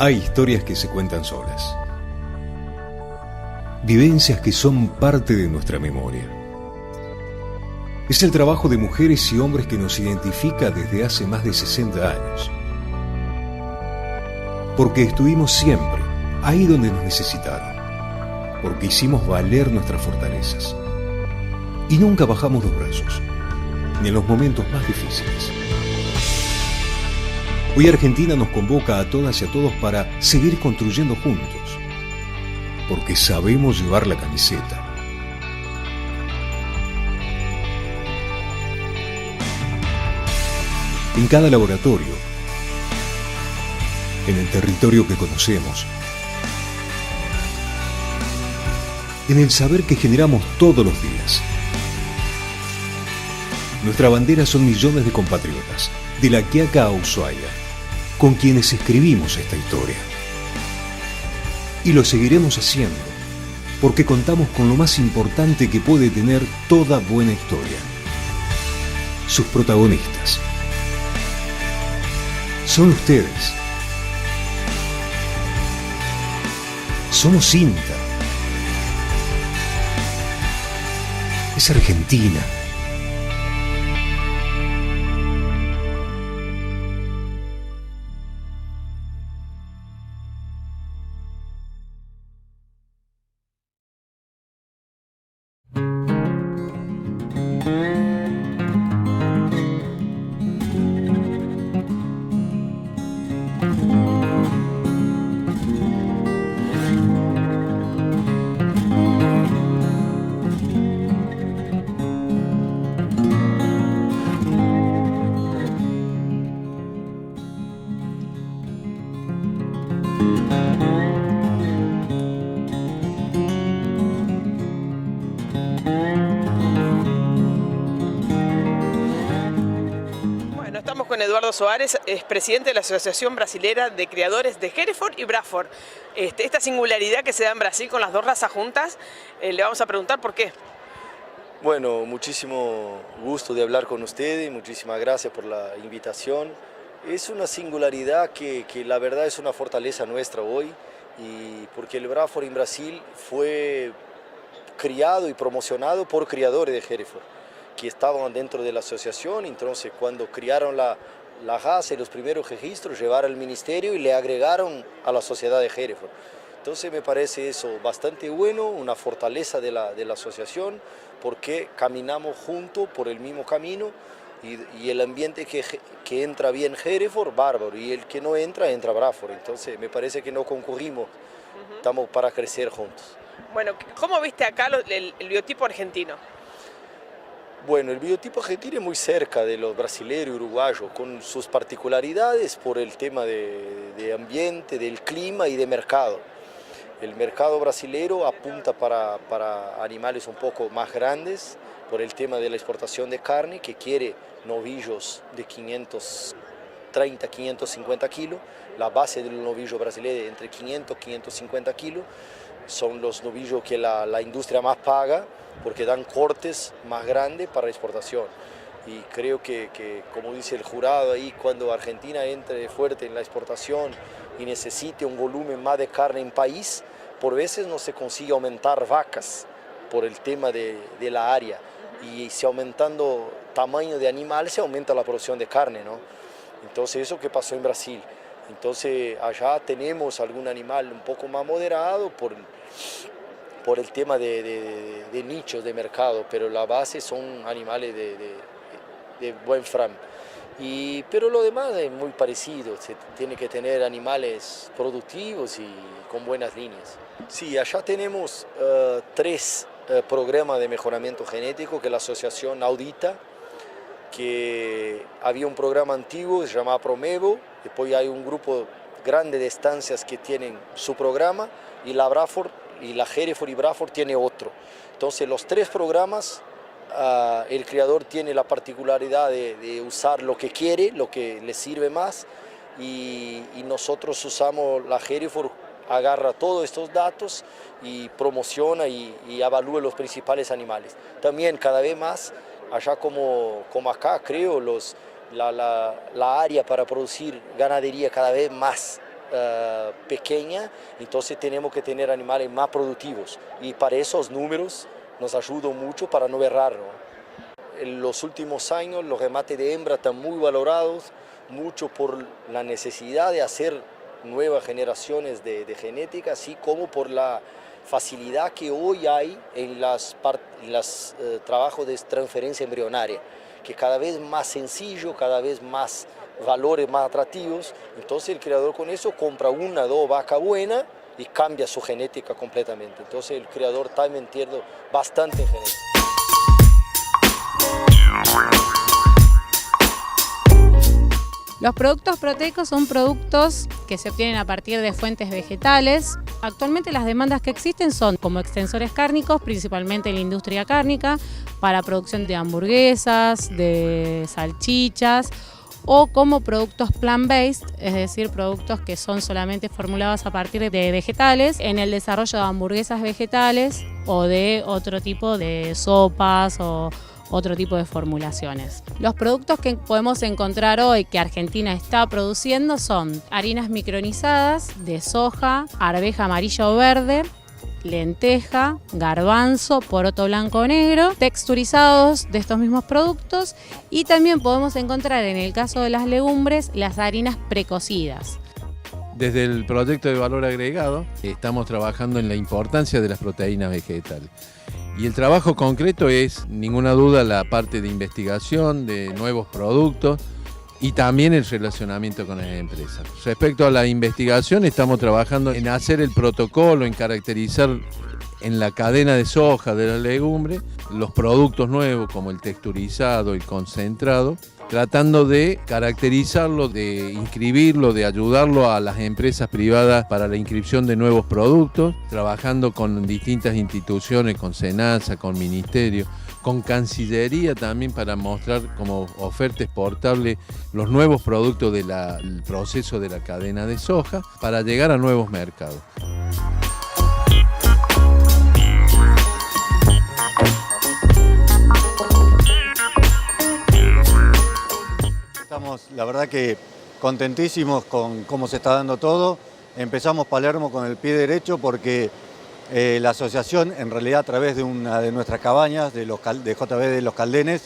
Hay historias que se cuentan solas. Vivencias que son parte de nuestra memoria. Es el trabajo de mujeres y hombres que nos identifica desde hace más de 60 años. Porque estuvimos siempre ahí donde nos necesitaron. Porque hicimos valer nuestras fortalezas. Y nunca bajamos los brazos, ni en los momentos más difíciles. Hoy Argentina nos convoca a todas y a todos para seguir construyendo juntos, porque sabemos llevar la camiseta. En cada laboratorio, en el territorio que conocemos, en el saber que generamos todos los días. Nuestra bandera son millones de compatriotas, de La Quiaca a Ushuaia, con quienes escribimos esta historia. Y lo seguiremos haciendo, porque contamos con lo más importante que puede tener toda buena historia: sus protagonistas. Son ustedes. Somos INTA. Es Argentina. Estamos con Eduardo Soares, es presidente de la Asociación Brasilera de Criadores de Hereford y Braford. Esta singularidad que se da en Brasil con las dos razas juntas, le vamos a preguntar por qué. Bueno, muchísimo gusto de hablar con ustedes, muchísimas gracias por la invitación. Es una singularidad que la verdad es una fortaleza nuestra hoy, y porque el Braford en Brasil fue criado y promocionado por criadores de Hereford, que estaban dentro de la asociación. Entonces cuando criaron la raza y los primeros registros, llevaron al ministerio y le agregaron a la sociedad de Hereford. Entonces me parece eso bastante bueno, una fortaleza de la asociación, porque caminamos juntos por el mismo camino, y el ambiente que entra bien Hereford, bárbaro, y el que no entra Braford. Entonces me parece que no concurrimos, estamos para crecer juntos. Bueno, ¿cómo viste acá el biotipo argentino? Bueno, el biotipo argentino es muy cerca de los brasileños y uruguayos, con sus particularidades por el tema de ambiente, del clima y de mercado. El mercado brasilero apunta para animales un poco más grandes, por el tema de la exportación de carne, que quiere novillos de 530, 550 kilos. La base del novillo brasileño entre 500 y 550 kilos. Son los novillos que la industria más paga, porque dan cortes más grandes para la exportación. Y creo que, como dice el jurado ahí, cuando Argentina entre fuerte en la exportación y necesite un volumen más de carne en país, por veces no se consigue aumentar vacas por el tema de la área. Y si aumentando tamaño de animales, se aumenta la producción de carne, ¿no? Entonces eso que pasó en Brasil. Entonces allá tenemos algún animal un poco más moderado por el tema de nichos de mercado, pero la base son animales de buen frame. Pero lo demás es muy parecido, se tiene que tener animales productivos y con buenas líneas. Sí, allá tenemos 3 programas de mejoramiento genético que la asociación audita, que había un programa antiguo que se llamaba Promevo, después hay un grupo grande de estancias que tienen su programa, y la Braford, y la Hereford y Braford tiene otro. Entonces los 3 programas, el criador tiene la particularidad de usar lo que quiere, lo que le sirve más, y nosotros usamos la Hereford, agarra todos estos datos y promociona y evalúa los principales animales. También cada vez más, allá como acá, creo, la área para producir ganadería cada vez más pequeña, entonces tenemos que tener animales más productivos y para eso los números nos ayudan mucho para no errar, ¿no? En los últimos años los remates de hembra están muy valorados, mucho por la necesidad de hacer nuevas generaciones de genética, así como por la facilidad que hoy hay en los trabajos de transferencia embrionaria, que cada vez más sencillo, cada vez más valores más atractivos. Entonces el criador con eso compra una o dos vacas buenas y cambia su genética completamente. Entonces el criador está invirtiendo bastante en genética. Los productos proteicos son productos que se obtienen a partir de fuentes vegetales. Actualmente las demandas que existen son como extensores cárnicos, principalmente en la industria cárnica, para producción de hamburguesas, de salchichas, o como productos plant-based, es decir, productos que son solamente formulados a partir de vegetales, en el desarrollo de hamburguesas vegetales o de otro tipo de sopas o otro tipo de formulaciones. Los productos que podemos encontrar hoy que Argentina está produciendo son harinas micronizadas de soja, arveja amarilla o verde, lenteja, garbanzo, poroto blanco o negro, texturizados de estos mismos productos, y también podemos encontrar en el caso de las legumbres las harinas precocidas. Desde el proyecto de valor agregado estamos trabajando en la importancia de las proteínas vegetales. Y el trabajo concreto es, ninguna duda, la parte de investigación de nuevos productos y también el relacionamiento con las empresas. Respecto a la investigación, estamos trabajando en hacer el protocolo, en caracterizar en la cadena de soja de la legumbre los productos nuevos como el texturizado, el concentrado, tratando de caracterizarlo, de inscribirlo, de ayudarlo a las empresas privadas para la inscripción de nuevos productos, trabajando con distintas instituciones, con SENASA, con Ministerio, con Cancillería también para mostrar como oferta exportable los nuevos productos del proceso de la cadena de soja para llegar a nuevos mercados. Estamos, la verdad que contentísimos con cómo se está dando todo. Empezamos Palermo con el pie derecho porque la asociación, en realidad a través de una de nuestras cabañas, de JB de Los Caldenes,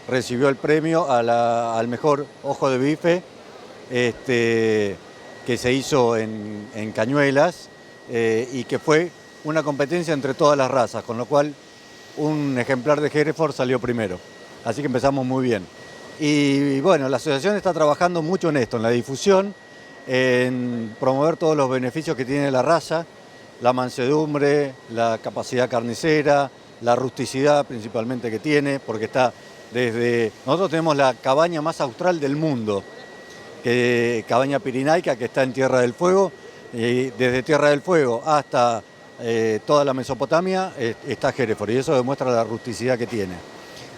recibió el premio al mejor ojo de bife que se hizo en Cañuelas y que fue una competencia entre todas las razas, con lo cual un ejemplar de Hereford salió primero. Así que empezamos muy bien. Y bueno, la asociación está trabajando mucho en esto, en la difusión, en promover todos los beneficios que tiene la raza, la mansedumbre, la capacidad carnicera, la rusticidad principalmente que tiene, porque está desde... Nosotros tenemos la cabaña más austral del mundo, cabaña pirinaica, que está en Tierra del Fuego, y desde Tierra del Fuego hasta toda la Mesopotamia está Hereford, y eso demuestra la rusticidad que tiene.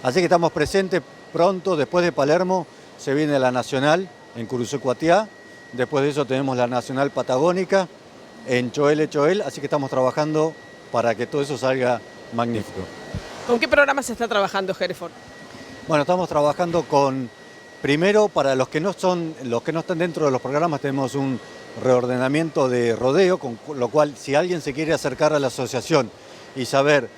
Así que estamos presentes. Pronto, después de Palermo, se viene la Nacional en Curuzucuatiá. Después de eso tenemos la Nacional Patagónica en Choel, así que estamos trabajando para que todo eso salga magnífico. ¿Con qué programas se está trabajando Hereford? Bueno, estamos trabajando primero para los que no están dentro de los programas, tenemos un reordenamiento de rodeo, con lo cual si alguien se quiere acercar a la asociación y saber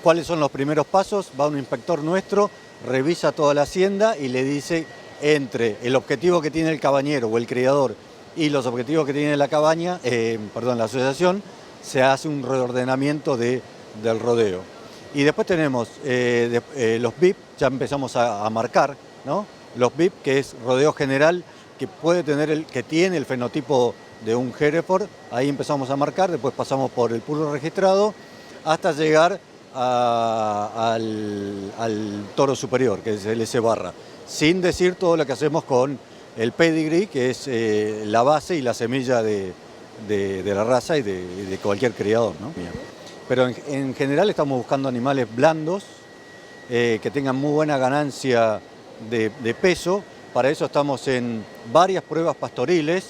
cuáles son los primeros pasos, va un inspector nuestro, revisa toda la hacienda y le dice entre el objetivo que tiene el cabañero o el criador y los objetivos que tiene la cabaña, la asociación, se hace un reordenamiento del rodeo. Y después tenemos los VIP, ya empezamos a marcar, ¿no? Los VIP, que es rodeo general, que tiene el fenotipo de un Hereford, ahí empezamos a marcar, después pasamos por el puro registrado, hasta llegar al toro superior, que es el S barra, sin decir todo lo que hacemos con el pedigree, que es la base y la semilla de la raza y de cualquier criador, ¿no? Pero en general estamos buscando animales blandos, que tengan muy buena ganancia de peso. Para eso estamos en varias pruebas pastoriles,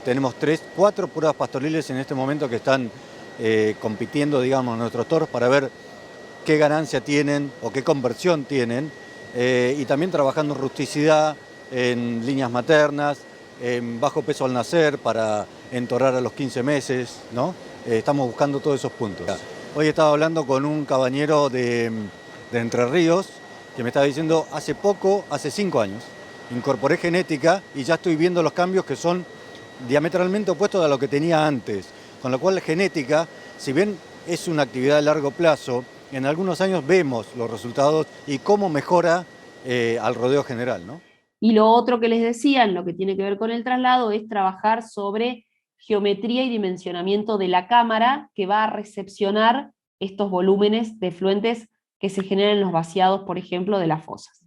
tenemos 4 pruebas pastoriles en este momento que están compitiendo, digamos, nuestros toros para ver qué ganancia tienen o qué conversión tienen, y también trabajando en rusticidad, en líneas maternas, bajo peso al nacer para entorar a los 15 meses, ¿no? Estamos buscando todos esos puntos. Hoy estaba hablando con un cabañero de Entre Ríos que me estaba diciendo, hace 5 años, incorporé genética y ya estoy viendo los cambios que son diametralmente opuestos a lo que tenía antes. Con lo cual la genética, si bien es una actividad de largo plazo, en algunos años vemos los resultados y cómo mejora al rodeo general, ¿no? Y lo otro que les decía, en lo que tiene que ver con el traslado, es trabajar sobre geometría y dimensionamiento de la cámara que va a recepcionar estos volúmenes de efluentes que se generan en los vaciados, por ejemplo, de las fosas.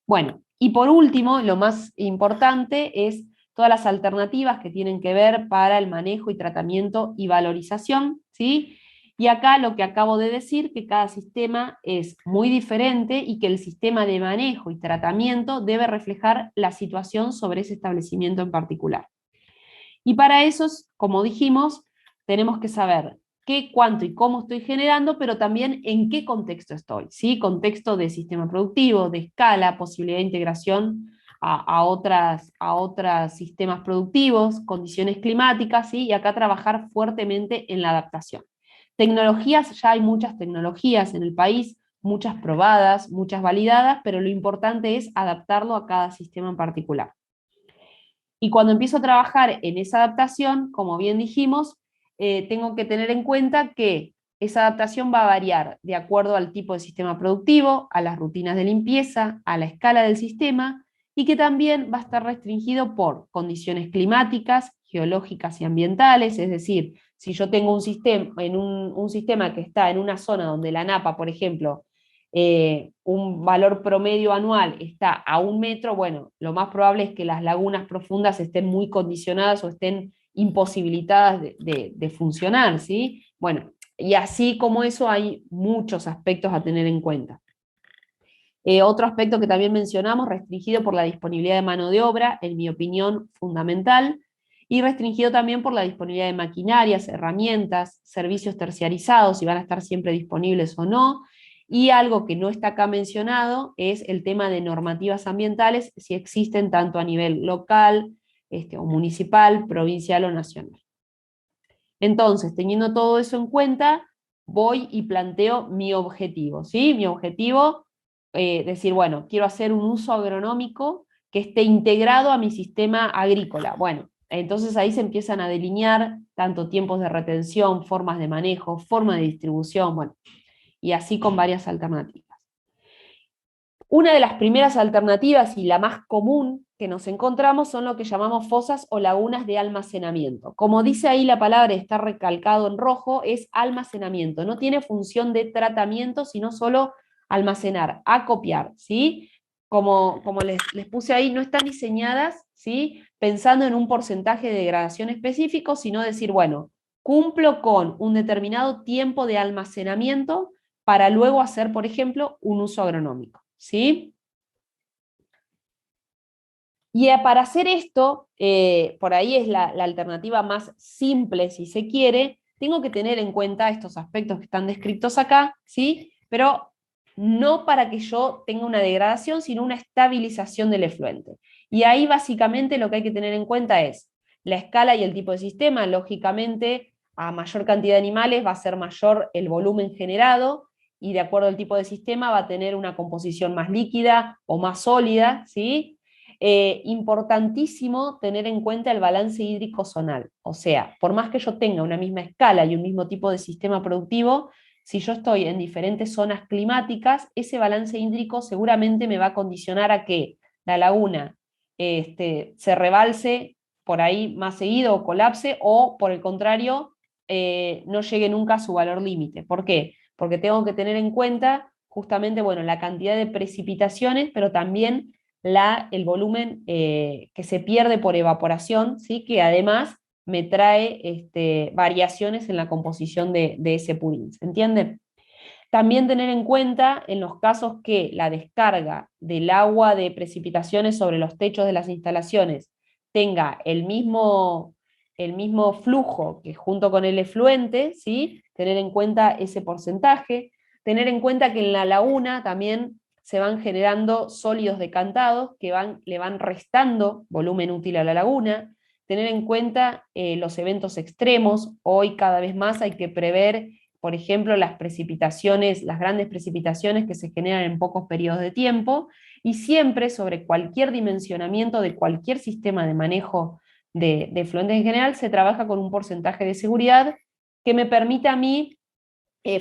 Bueno, y por último, lo más importante es todas las alternativas que tienen que ver para el manejo y tratamiento y valorización, ¿sí? Y acá lo que acabo de decir, que cada sistema es muy diferente y que el sistema de manejo y tratamiento debe reflejar la situación sobre ese establecimiento en particular. Y para eso, como dijimos, tenemos que saber qué, cuánto y cómo estoy generando, pero también en qué contexto estoy, ¿sí? Contexto de sistema productivo, de escala, posibilidad de integración a otros sistemas productivos, condiciones climáticas, ¿sí? Y acá trabajar fuertemente en la adaptación. Tecnologías, ya hay muchas tecnologías en el país, muchas probadas, muchas validadas, pero lo importante es adaptarlo a cada sistema en particular. Y cuando empiezo a trabajar en esa adaptación, como bien dijimos, tengo que tener en cuenta que esa adaptación va a variar de acuerdo al tipo de sistema productivo, a las rutinas de limpieza, a la escala del sistema, y que también va a estar restringido por condiciones climáticas, geológicas y ambientales, es decir, si yo tengo un sistema que está en una zona donde la napa, por ejemplo, un valor promedio anual está a 1 metro, bueno, lo más probable es que las lagunas profundas estén muy condicionadas o estén imposibilitadas de funcionar, ¿sí? Bueno, y así como eso hay muchos aspectos a tener en cuenta. Otro aspecto que también mencionamos, restringido por la disponibilidad de mano de obra, en mi opinión, fundamental, y restringido también por la disponibilidad de maquinarias, herramientas, servicios terciarizados, si van a estar siempre disponibles o no, y algo que no está acá mencionado es el tema de normativas ambientales, si existen tanto a nivel local, o municipal, provincial o nacional. Entonces, teniendo todo eso en cuenta, voy y planteo mi objetivo, ¿sí? Mi objetivo, decir, bueno, quiero hacer un uso agronómico que esté integrado a mi sistema agrícola. Bueno, entonces ahí se empiezan a delinear tanto tiempos de retención, formas de manejo, forma de distribución, bueno, y así con varias alternativas. Una de las primeras alternativas y la más común que nos encontramos son lo que llamamos fosas o lagunas de almacenamiento. Como dice ahí la palabra, está recalcado en rojo, es almacenamiento. No tiene función de tratamiento, sino solo almacenar, acopiar, ¿sí? Como les puse ahí, no están diseñadas, ¿sí? Pensando en un porcentaje de degradación específico, sino decir, bueno, cumplo con un determinado tiempo de almacenamiento para luego hacer, por ejemplo, un uso agronómico, ¿sí? Y para hacer esto, por ahí es la alternativa más simple, si se quiere, tengo que tener en cuenta estos aspectos que están descritos acá, ¿sí? Pero no para que yo tenga una degradación, sino una estabilización del efluente. Y ahí básicamente lo que hay que tener en cuenta es la escala y el tipo de sistema. Lógicamente, a mayor cantidad de animales va a ser mayor el volumen generado, y de acuerdo al tipo de sistema va a tener una composición más líquida o más sólida, ¿sí? Importantísimo tener en cuenta el balance hídrico zonal, o sea, por más que yo tenga una misma escala y un mismo tipo de sistema productivo, si yo estoy en diferentes zonas climáticas, ese balance hídrico seguramente me va a condicionar a que la laguna se rebalse por ahí más seguido o colapse, o por el contrario, no llegue nunca a su valor límite. ¿Por qué? Porque tengo que tener en cuenta justamente, bueno, la cantidad de precipitaciones, pero también el volumen que se pierde por evaporación, ¿sí? Que además me trae variaciones en la composición de ese pudín, ¿se entiende? También tener en cuenta en los casos que la descarga del agua de precipitaciones sobre los techos de las instalaciones tenga el mismo flujo que junto con el efluente, ¿sí? Tener en cuenta ese porcentaje, tener en cuenta que en la laguna también se van generando sólidos decantados que le van restando volumen útil a la laguna. Tener en cuenta los eventos extremos. Hoy cada vez más hay que prever, por ejemplo, las precipitaciones, las grandes precipitaciones que se generan en pocos periodos de tiempo, y siempre sobre cualquier dimensionamiento de cualquier sistema de manejo de efluentes en general se trabaja con un porcentaje de seguridad que me permita a mí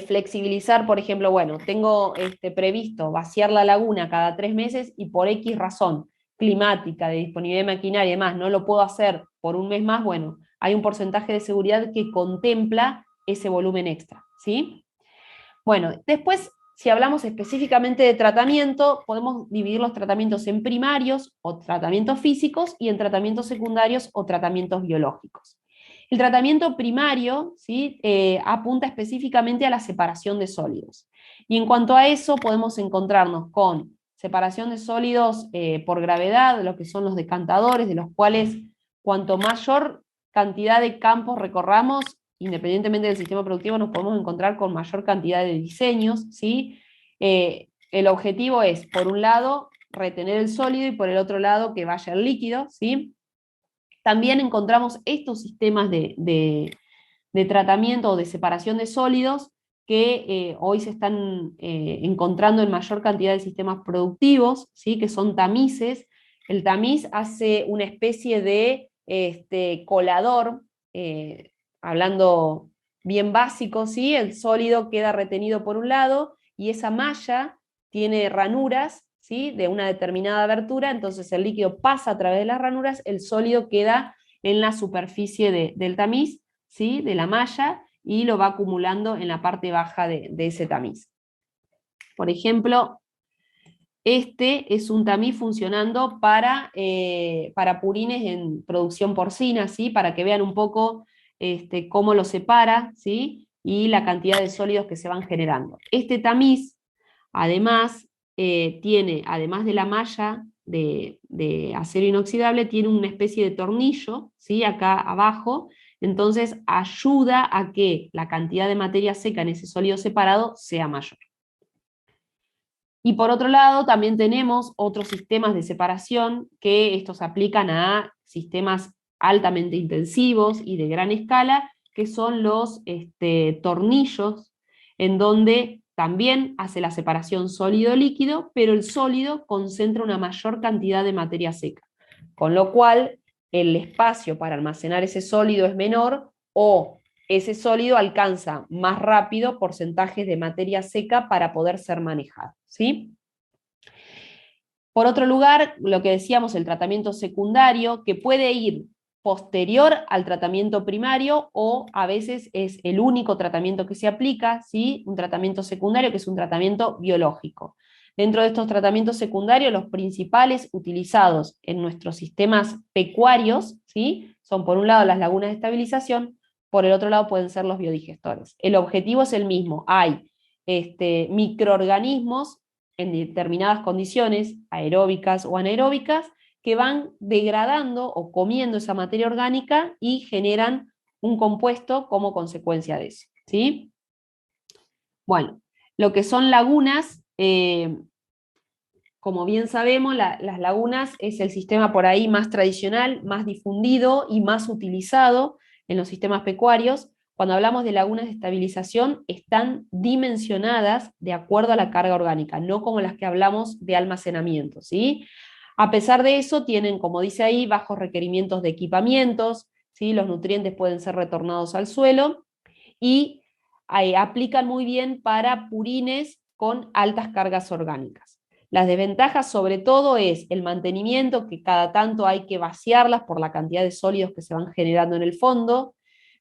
flexibilizar. Por ejemplo, bueno, tengo previsto vaciar la laguna cada 3 meses y por X razón climática, de disponibilidad de maquinaria y demás, no lo puedo hacer por un mes más. Bueno, hay un porcentaje de seguridad que contempla ese volumen extra, ¿sí? Bueno, después, si hablamos específicamente de tratamiento, podemos dividir los tratamientos en primarios o tratamientos físicos y en tratamientos secundarios o tratamientos biológicos. El tratamiento primario, ¿sí? Apunta específicamente a la separación de sólidos. Y en cuanto a eso, podemos encontrarnos con separación de sólidos por gravedad, lo que son los decantadores, de los cuales cuanto mayor cantidad de campos recorramos, independientemente del sistema productivo, nos podemos encontrar con mayor cantidad de diseños, ¿sí? El objetivo es, por un lado, retener el sólido y por el otro lado, que vaya el líquido, ¿sí? También encontramos estos sistemas de tratamiento o de separación de sólidos que hoy se están encontrando en mayor cantidad de sistemas productivos, ¿sí? Que son tamices. El tamiz hace una especie de colador, hablando bien básico, ¿sí? El sólido queda retenido por un lado y esa malla tiene ranuras, ¿sí? De una determinada abertura, entonces el líquido pasa a través de las ranuras, el sólido queda en la superficie del tamiz, ¿sí? De la malla, y lo va acumulando en la parte baja de ese tamiz. Por ejemplo, este es un tamiz funcionando para purines en producción porcina, ¿sí? Para que vean un poco cómo lo separa, ¿sí? Y la cantidad de sólidos que se van generando. Este tamiz, además, tiene, además de la malla de acero inoxidable, tiene una especie de tornillo, ¿sí? Acá abajo, entonces ayuda a que la cantidad de materia seca en ese sólido separado sea mayor. Y por otro lado, también tenemos otros sistemas de separación que estos aplican a sistemas altamente intensivos y de gran escala, que son los tornillos, en donde también hace la separación sólido-líquido, pero el sólido concentra una mayor cantidad de materia seca, con lo cual el espacio para almacenar ese sólido es menor, o ese sólido alcanza más rápido porcentajes de materia seca para poder ser manejado, ¿sí? Por otro lugar, lo que decíamos, el tratamiento secundario, que puede ir posterior al tratamiento primario o a veces es el único tratamiento que se aplica, ¿sí? Un tratamiento secundario que es un tratamiento biológico. Dentro de estos tratamientos secundarios, los principales utilizados en nuestros sistemas pecuarios, ¿sí? Son por un lado las lagunas de estabilización, por el otro lado pueden ser los biodigestores. El objetivo es el mismo, hay microorganismos en determinadas condiciones, aeróbicas o anaeróbicas, que van degradando o comiendo esa materia orgánica y generan un compuesto como consecuencia de eso, ¿sí? Bueno, lo que son lagunas, como bien sabemos, las lagunas es el sistema por ahí más tradicional, más difundido y más utilizado en los sistemas pecuarios. Cuando hablamos de lagunas de estabilización, están dimensionadas de acuerdo a la carga orgánica, no como las que hablamos de almacenamiento, ¿sí? A pesar de eso, tienen, como dice ahí, bajos requerimientos de equipamientos, ¿sí? Los nutrientes pueden ser retornados al suelo, y aplican muy bien para purines con altas cargas orgánicas. Las desventajas sobre todo es el mantenimiento, que cada tanto hay que vaciarlas por la cantidad de sólidos que se van generando en el fondo,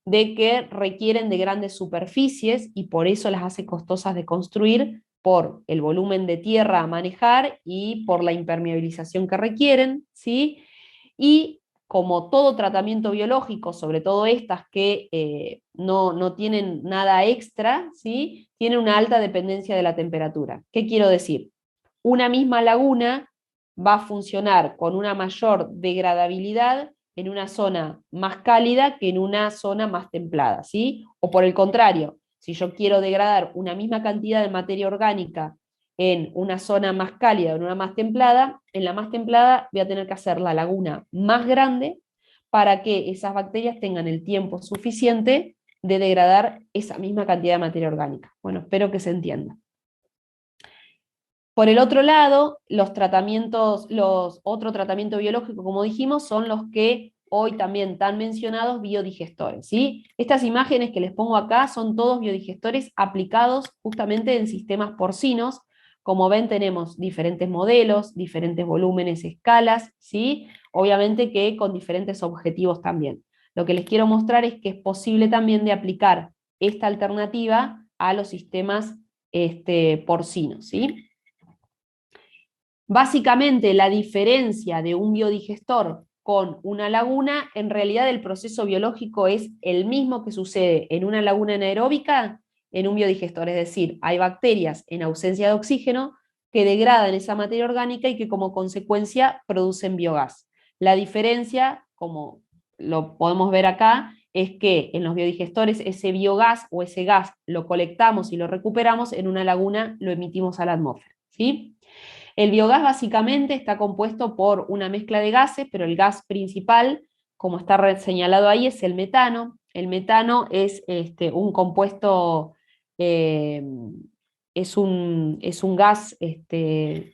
de que requieren de grandes superficies y por eso las hace costosas de construir, por el volumen de tierra a manejar y por la impermeabilización que requieren, ¿sí? Y como todo tratamiento biológico, sobre todo estas que no tienen nada extra, ¿sí? Tienen una alta dependencia de la temperatura. ¿Qué quiero decir? Una misma laguna va a funcionar con una mayor degradabilidad en una zona más cálida que en una zona más templada, ¿sí? O por el contrario, si yo quiero degradar una misma cantidad de materia orgánica en una zona más cálida o en una más templada, en la más templada voy a tener que hacer la laguna más grande para que esas bacterias tengan el tiempo suficiente de degradar esa misma cantidad de materia orgánica. Bueno, espero que se entienda. Por el otro lado, otro tratamiento biológico, como dijimos, son los que hoy también tan mencionados biodigestores, ¿sí? Estas imágenes que les pongo acá son todos biodigestores aplicados justamente en sistemas porcinos. Como ven, tenemos diferentes modelos, diferentes volúmenes, escalas, ¿sí? Obviamente que con diferentes objetivos también. Lo que les quiero mostrar es que es posible también de aplicar esta alternativa a los sistemas porcinos, ¿sí? Básicamente la diferencia de un biodigestor con una laguna, en realidad el proceso biológico es el mismo que sucede en una laguna anaeróbica en un biodigestor, es decir, hay bacterias en ausencia de oxígeno que degradan esa materia orgánica y que como consecuencia producen biogás. La diferencia, como lo podemos ver acá, es que en los biodigestores ese biogás o ese gas lo colectamos y lo recuperamos, en una laguna lo emitimos a la atmósfera, ¿sí? El biogás básicamente está compuesto por una mezcla de gases, pero el gas principal, como está señalado ahí, es el metano. El metano es un compuesto, es un gas que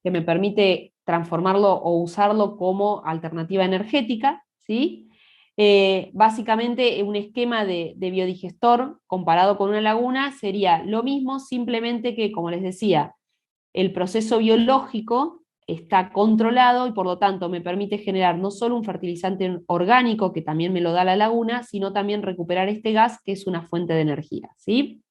me permite transformarlo o usarlo como alternativa energética, ¿sí? Básicamente un esquema de biodigestor comparado con una laguna sería lo mismo, simplemente que, como les decía, el proceso biológico está controlado y por lo tanto me permite generar no solo un fertilizante orgánico, que también me lo da la laguna, sino también recuperar este gas, que es una fuente de energía, ¿sí?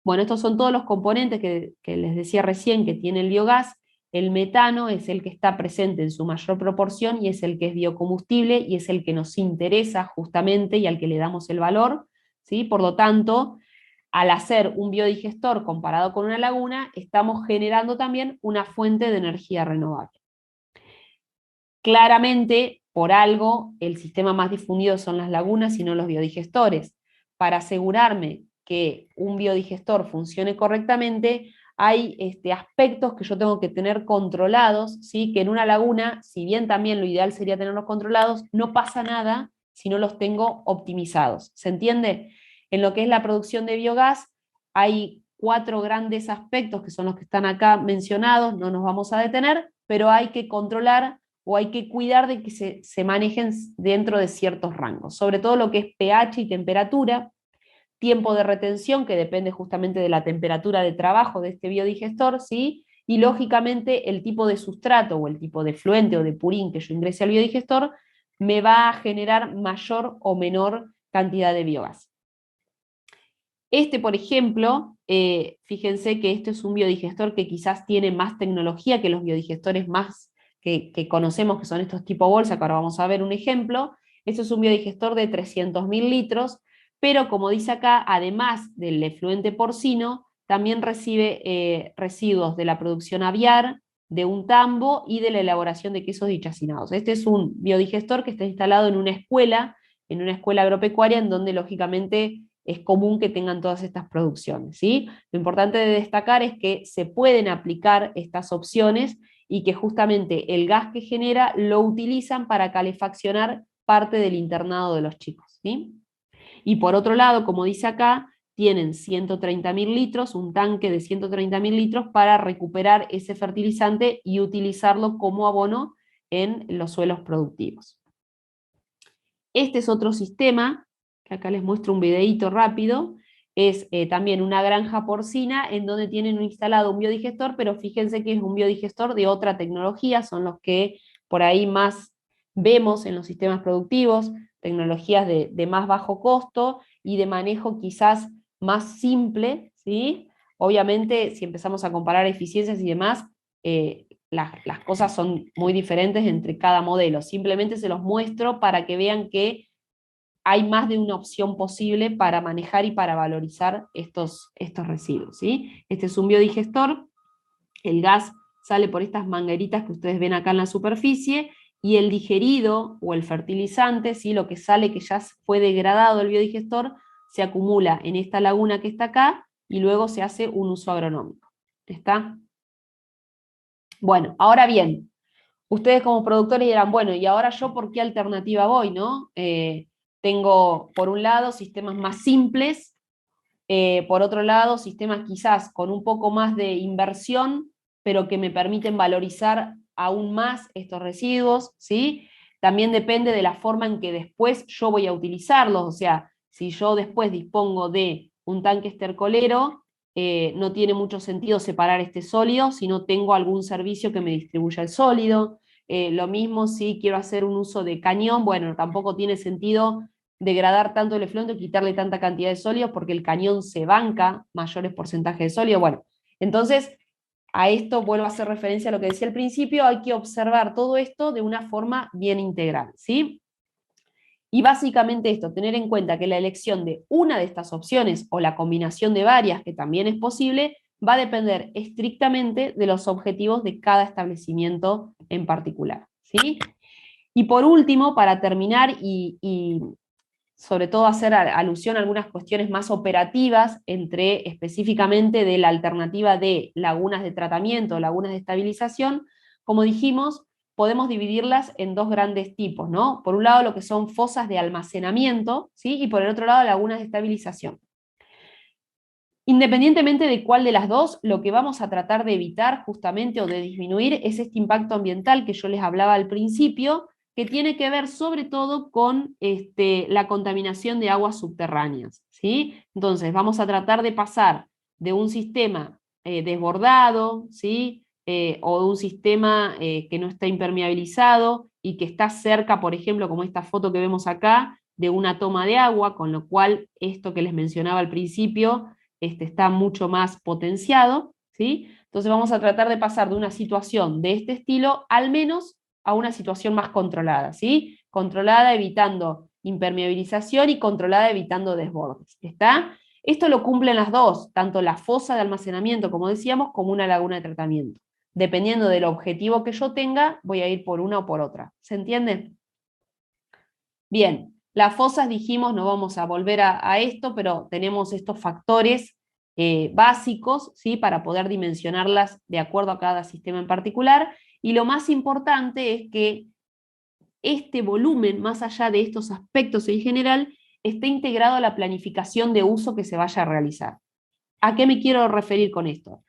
Bueno, estos son todos los componentes que les decía recién que tiene el biogás. El metano es el que está presente en su mayor proporción y es el que es biocombustible y es el que nos interesa justamente y al que le damos el valor, ¿sí? Por lo tanto, al hacer un biodigestor comparado con una laguna, estamos generando también una fuente de energía renovable. Claramente, por algo, el sistema más difundido son las lagunas y no los biodigestores. Para asegurarme que un biodigestor funcione correctamente, hay aspectos que yo tengo que tener controlados, ¿sí? Que en una laguna, si bien también lo ideal sería tenerlos controlados, no pasa nada si no los tengo optimizados. ¿Se entiende? En lo que es la producción de biogás, hay 4 grandes aspectos que son los que están acá mencionados, no nos vamos a detener, pero hay que controlar o hay que cuidar de que se manejen dentro de ciertos rangos, sobre todo lo que es pH y temperatura, tiempo de retención, que depende justamente de la temperatura de trabajo de este biodigestor, ¿sí? Y lógicamente el tipo de sustrato o el tipo de fluente o de purín que yo ingrese al biodigestor me va a generar mayor o menor cantidad de biogás. Por ejemplo, fíjense que este es un biodigestor que quizás tiene más tecnología que los biodigestores más que conocemos, que son estos tipo bolsa, que ahora vamos a ver un ejemplo. Este es un biodigestor de 300.000 litros, pero como dice acá, además del efluente porcino, también recibe residuos de la producción aviar, de un tambo y de la elaboración de quesos y chacinados. Este es un biodigestor que está instalado en una escuela agropecuaria, en donde lógicamente es común que tengan todas estas producciones, ¿sí? Lo importante de destacar es que se pueden aplicar estas opciones y que justamente el gas que genera lo utilizan para calefaccionar parte del internado de los chicos, ¿sí? Y por otro lado, como dice acá, tienen 130.000 litros, un tanque de 130.000 litros para recuperar ese fertilizante y utilizarlo como abono en los suelos productivos. Este es otro sistema, que acá les muestro un videíto rápido, es también una granja porcina en donde tienen instalado un biodigestor, pero fíjense que es un biodigestor de otra tecnología, son los que por ahí más vemos en los sistemas productivos, tecnologías de más bajo costo y de manejo quizás más simple, ¿sí? Obviamente, si empezamos a comparar eficiencias y demás, las cosas son muy diferentes entre cada modelo. Simplemente se los muestro para que vean que hay más de una opción posible para manejar y para valorizar estos residuos, ¿sí? Este es un biodigestor, el gas sale por estas mangueritas que ustedes ven acá en la superficie, y el digerido o el fertilizante, ¿sí? Lo que sale que ya fue degradado el biodigestor, se acumula en esta laguna que está acá, y luego se hace un uso agronómico. ¿Está? Bueno, ahora bien, ustedes como productores dirán, bueno, ¿y ahora yo por qué alternativa voy, no? Tengo, por un lado, sistemas más simples, por otro lado, sistemas quizás con un poco más de inversión, pero que me permiten valorizar aún más estos residuos, ¿sí? También depende de la forma en que después yo voy a utilizarlos, o sea, si yo después dispongo de un tanque estercolero, no tiene mucho sentido separar este sólido si no tengo algún servicio que me distribuya el sólido. Lo mismo si quiero hacer un uso de cañón, bueno, tampoco tiene sentido degradar tanto el efluente, quitarle tanta cantidad de sólidos, porque el cañón se banca mayores porcentajes de sólido. Bueno, entonces a esto vuelvo a hacer referencia a lo que decía al principio, hay que observar todo esto de una forma bien integral, ¿sí? Y básicamente esto, tener en cuenta que la elección de una de estas opciones o la combinación de varias, que también es posible, va a depender estrictamente de los objetivos de cada establecimiento en particular, ¿sí? Y por último, para terminar y sobre todo hacer alusión a algunas cuestiones más operativas, entre específicamente de la alternativa de lagunas de tratamiento, lagunas de estabilización, como dijimos, podemos dividirlas en dos grandes tipos, ¿no? Por un lado lo que son fosas de almacenamiento, ¿sí? Y por el otro lado lagunas de estabilización. Independientemente de cuál de las dos, lo que vamos a tratar de evitar justamente o de disminuir es este impacto ambiental que yo les hablaba al principio, que tiene que ver sobre todo con la contaminación de aguas subterráneas, ¿sí? Entonces vamos a tratar de pasar de un sistema desbordado, ¿sí? O de un sistema que no está impermeabilizado y que está cerca, por ejemplo, como esta foto que vemos acá, de una toma de agua, con lo cual esto que les mencionaba al principio está mucho más potenciado, ¿sí? Entonces vamos a tratar de pasar de una situación de este estilo al menos a una situación más controlada, ¿sí? Controlada evitando impermeabilización y controlada evitando desbordes, ¿está? Esto lo cumplen las dos, tanto la fosa de almacenamiento, como decíamos, como una laguna de tratamiento. Dependiendo del objetivo que yo tenga, voy a ir por una o por otra. ¿Se entiende? Bien, las fosas dijimos, no vamos a volver a esto, pero tenemos estos factores básicos, ¿sí? Para poder dimensionarlas de acuerdo a cada sistema en particular, y lo más importante es que este volumen, más allá de estos aspectos en general, esté integrado a la planificación de uso que se vaya a realizar. ¿A qué me quiero referir con esto?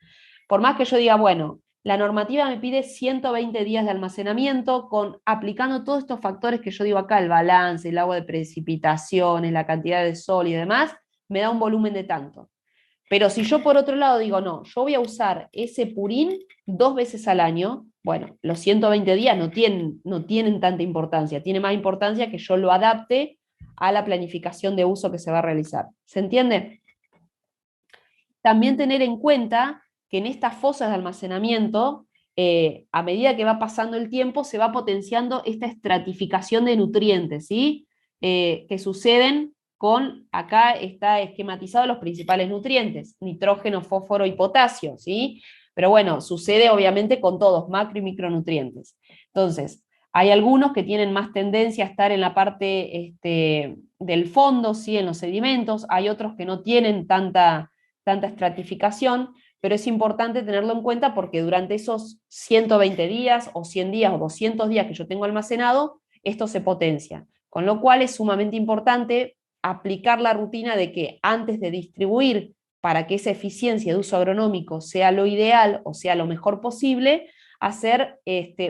Por más que yo diga, bueno, la normativa me pide 120 días de almacenamiento, aplicando todos estos factores que yo digo acá, el balance, el agua de precipitaciones, la cantidad de sol y demás, me da un volumen de tanto. Pero si yo por otro lado digo, no, yo voy a usar ese purín 2 veces al año, bueno, los 120 días no tienen tanta importancia, tiene más importancia que yo lo adapte a la planificación de uso que se va a realizar. ¿Se entiende? También tener en cuenta que en estas fosas de almacenamiento, a medida que va pasando el tiempo, se va potenciando esta estratificación de nutrientes, ¿sí? Que suceden con, acá está esquematizado los principales nutrientes, nitrógeno, fósforo y potasio, ¿sí? Pero bueno, sucede obviamente con todos, macro y micronutrientes. Entonces, hay algunos que tienen más tendencia a estar en la parte del fondo, ¿sí? En los sedimentos, hay otros que no tienen tanta estratificación, pero es importante tenerlo en cuenta porque durante esos 120 días o 100 días o 200 días que yo tengo almacenado, esto se potencia. Con lo cual es sumamente importante aplicar la rutina de que antes de distribuir para que esa eficiencia de uso agronómico sea lo ideal o sea lo mejor posible, hacer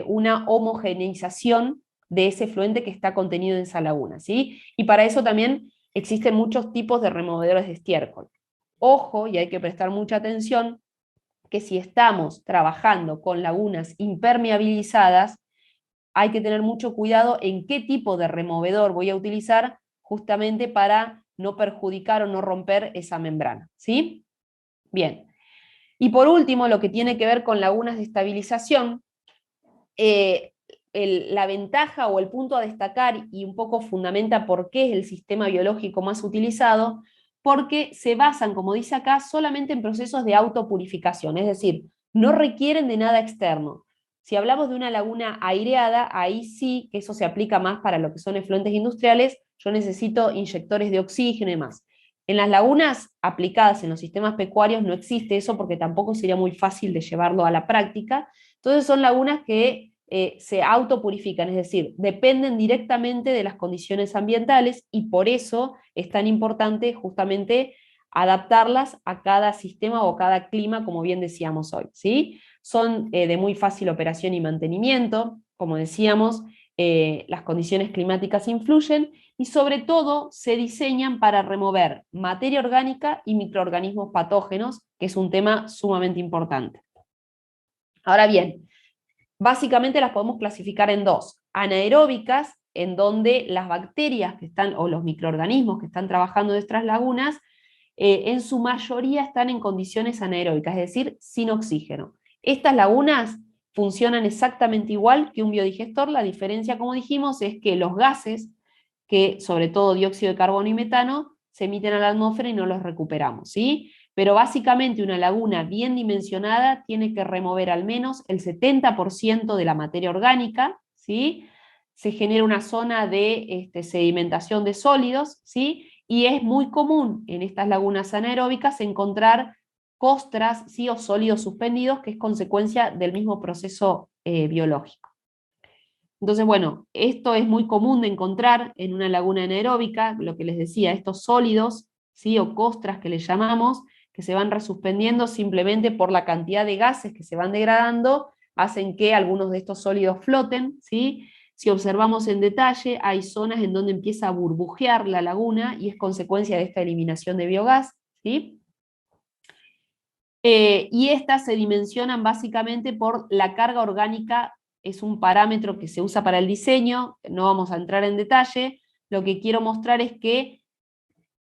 una homogeneización de ese efluente que está contenido en esa laguna, ¿sí? Y para eso también existen muchos tipos de removedores de estiércol. Ojo, y hay que prestar mucha atención, que si estamos trabajando con lagunas impermeabilizadas, hay que tener mucho cuidado en qué tipo de removedor voy a utilizar justamente para no perjudicar o no romper esa membrana, ¿sí? Bien. Y por último, lo que tiene que ver con lagunas de estabilización, la ventaja o el punto a destacar, y un poco fundamenta por qué es el sistema biológico más utilizado, porque se basan, como dice acá, solamente en procesos de autopurificación, es decir, no requieren de nada externo. Si hablamos de una laguna aireada, ahí sí que eso se aplica más para lo que son efluentes industriales, yo necesito inyectores de oxígeno y demás. En las lagunas aplicadas en los sistemas pecuarios no existe eso porque tampoco sería muy fácil de llevarlo a la práctica. Entonces son lagunas que se autopurifican, es decir, dependen directamente de las condiciones ambientales y por eso es tan importante justamente adaptarlas a cada sistema o a cada clima, como bien decíamos hoy, ¿sí? Son de muy fácil operación y mantenimiento, como decíamos, las condiciones climáticas influyen y sobre todo se diseñan para remover materia orgánica y microorganismos patógenos, que es un tema sumamente importante. Ahora bien, básicamente las podemos clasificar en dos: anaeróbicas, en donde las bacterias que están, o los microorganismos que están trabajando en nuestras lagunas, en su mayoría están en condiciones anaeróbicas, es decir, sin oxígeno. Estas lagunas funcionan exactamente igual que un biodigestor. La diferencia, como dijimos, es que los gases, que sobre todo dióxido de carbono y metano, se emiten a la atmósfera y no los recuperamos, ¿sí? Pero básicamente una laguna bien dimensionada tiene que remover al menos el 70% de la materia orgánica, ¿sí? Se genera una zona de sedimentación de sólidos, ¿sí? Y es muy común en estas lagunas anaeróbicas encontrar costras, ¿sí? O sólidos suspendidos, que es consecuencia del mismo proceso biológico. Entonces, bueno, esto es muy común de encontrar en una laguna anaeróbica, lo que les decía, estos sólidos, ¿sí? O costras que les llamamos, que se van resuspendiendo simplemente por la cantidad de gases que se van degradando, hacen que algunos de estos sólidos floten, ¿sí? Si observamos en detalle, hay zonas en donde empieza a burbujear la laguna y es consecuencia de esta eliminación de biogás, ¿sí? Y estas se dimensionan básicamente por la carga orgánica. Es un parámetro que se usa para el diseño, no vamos a entrar en detalle. Lo que quiero mostrar es que,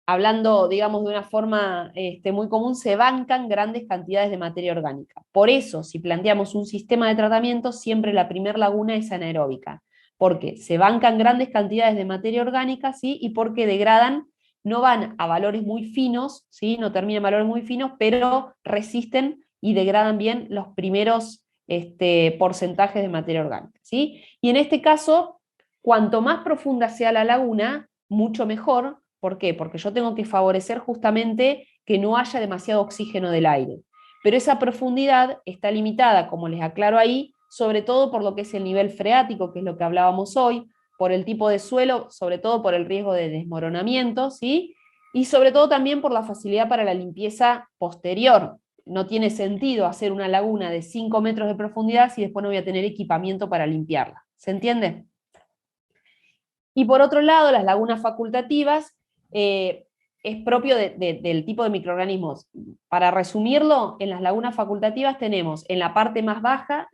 hablando, digamos, de una forma muy común, se bancan grandes cantidades de materia orgánica. Por eso, si planteamos un sistema de tratamiento, siempre la primera laguna es anaeróbica, porque se bancan grandes cantidades de materia orgánica, ¿sí? Y porque degradan, no van a valores muy finos, ¿sí? No terminan en valores muy finos, pero resisten y degradan bien los primeros porcentajes de materia orgánica, ¿sí? Y en este caso, cuanto más profunda sea la laguna, mucho mejor. ¿Por qué? Porque yo tengo que favorecer justamente que no haya demasiado oxígeno del aire. Pero esa profundidad está limitada, como les aclaro ahí, sobre todo por lo que es el nivel freático, que es lo que hablábamos hoy, por el tipo de suelo, sobre todo por el riesgo de desmoronamiento, ¿sí? Y sobre todo también por la facilidad para la limpieza posterior. No tiene sentido hacer una laguna de 5 metros de profundidad si después no voy a tener equipamiento para limpiarla. ¿Se entiende? Y por otro lado, las lagunas facultativas es propio del tipo de microorganismos. Para resumirlo, en las lagunas facultativas tenemos en la parte más baja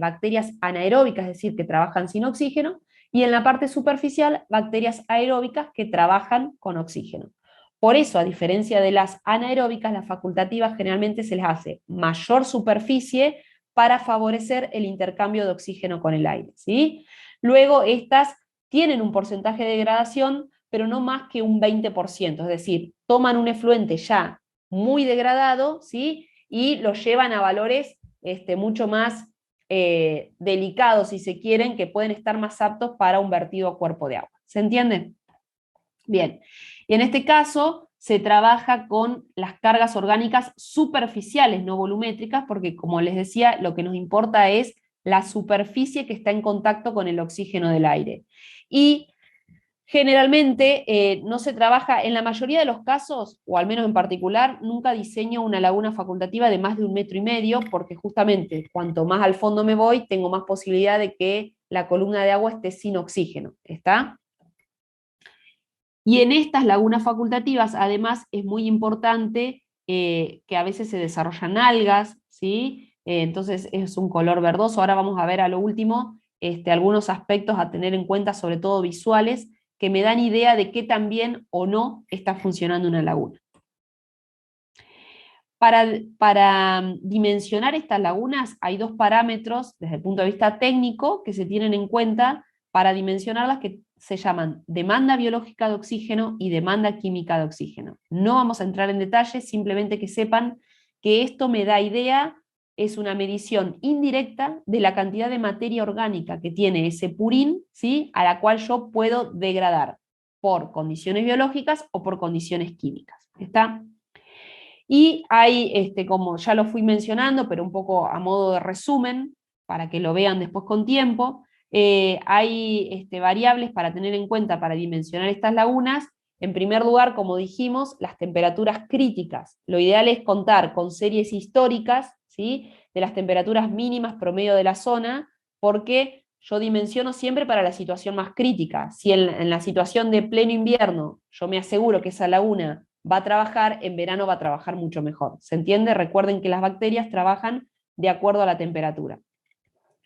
bacterias anaeróbicas, es decir, que trabajan sin oxígeno, y en la parte superficial bacterias aeróbicas que trabajan con oxígeno. Por eso, a diferencia de las anaeróbicas, las facultativas generalmente se les hace mayor superficie para favorecer el intercambio de oxígeno con el aire, ¿sí? Luego, estas tienen un porcentaje de degradación, pero no más que un 20%, es decir, toman un efluente ya muy degradado, ¿sí? Y lo llevan a valores mucho más delicados, si se quieren, que pueden estar más aptos para un vertido a cuerpo de agua. ¿Se entiende? Bien, y en este caso se trabaja con las cargas orgánicas superficiales, no volumétricas, porque como les decía, lo que nos importa es la superficie que está en contacto con el oxígeno del aire. Y generalmente no se trabaja, en la mayoría de los casos, o al menos en particular, nunca diseño una laguna facultativa de más de 1,5 metros, porque justamente cuanto más al fondo me voy, tengo más posibilidad de que la columna de agua esté sin oxígeno, ¿está? Y en estas lagunas facultativas, además, es muy importante que a veces se desarrollan algas, ¿sí? Entonces es un color verdoso. Ahora vamos a ver a lo último algunos aspectos a tener en cuenta, sobre todo visuales, que me dan idea de qué tan bien o no está funcionando una laguna. Para dimensionar estas lagunas hay dos parámetros desde el punto de vista técnico que se tienen en cuenta para dimensionarlas, que se llaman demanda biológica de oxígeno y demanda química de oxígeno. No vamos a entrar en detalles, simplemente que sepan que esto me da idea, es una medición indirecta de la cantidad de materia orgánica que tiene ese purín, ¿sí? A la cual yo puedo degradar. por condiciones biológicas o por condiciones químicas. ¿Está? Y hay, como ya lo fui mencionando, pero un poco a modo de resumen, para que lo vean después con tiempo, hay variables para tener en cuenta para dimensionar estas lagunas. En primer lugar, como dijimos, las temperaturas críticas. Lo ideal es contar con series históricas, ¿sí?, de las temperaturas mínimas promedio de la zona, porque yo dimensiono siempre para la situación más crítica. Si en la situación de pleno invierno yo me aseguro que esa laguna va a trabajar, en verano va a trabajar mucho mejor. ¿Se entiende? Recuerden que las bacterias trabajan de acuerdo a la temperatura.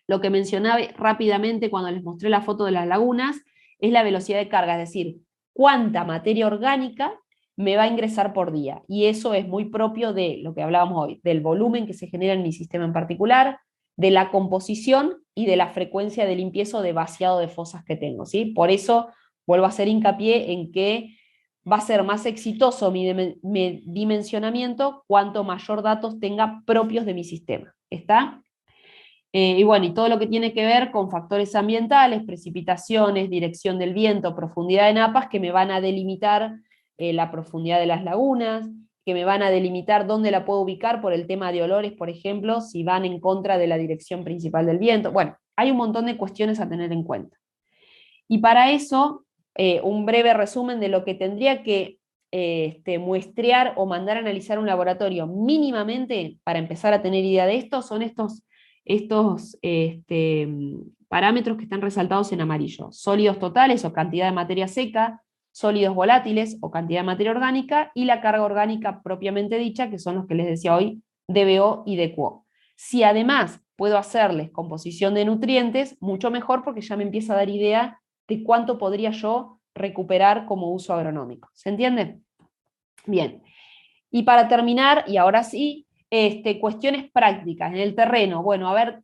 Lo que mencionaba rápidamente cuando les mostré la foto de las lagunas es la velocidad de carga, es decir, cuánta materia orgánica me va a ingresar por día. Y eso es muy propio de lo que hablábamos hoy, del volumen que se genera en mi sistema en particular, de la composición y de la frecuencia de limpieza o de vaciado de fosas que tengo, ¿sí? Por eso vuelvo a hacer hincapié en que va a ser más exitoso mi dimensionamiento cuanto mayor datos tenga propios de mi sistema. ¿Está? Y bueno, y todo lo que tiene que ver con factores ambientales, precipitaciones, dirección del viento, profundidad de napas, que me van a delimitar la profundidad de las lagunas, que me van a delimitar dónde la puedo ubicar por el tema de olores, por ejemplo, si van en contra de la dirección principal del viento. Bueno, hay un montón de cuestiones a tener en cuenta. Y para eso, un breve resumen de lo que tendría que muestrear o mandar a analizar un laboratorio mínimamente para empezar a tener idea de esto, son estos parámetros que están resaltados en amarillo: sólidos totales o cantidad de materia seca, sólidos volátiles o cantidad de materia orgánica, y la carga orgánica propiamente dicha, que son los que les decía hoy, DBO y DQO. Si además puedo hacerles composición de nutrientes, mucho mejor, porque ya me empieza a dar idea de cuánto podría yo recuperar como uso agronómico. ¿Se entiende? Bien. Y para terminar, y ahora sí, cuestiones prácticas en el terreno. Bueno, a ver,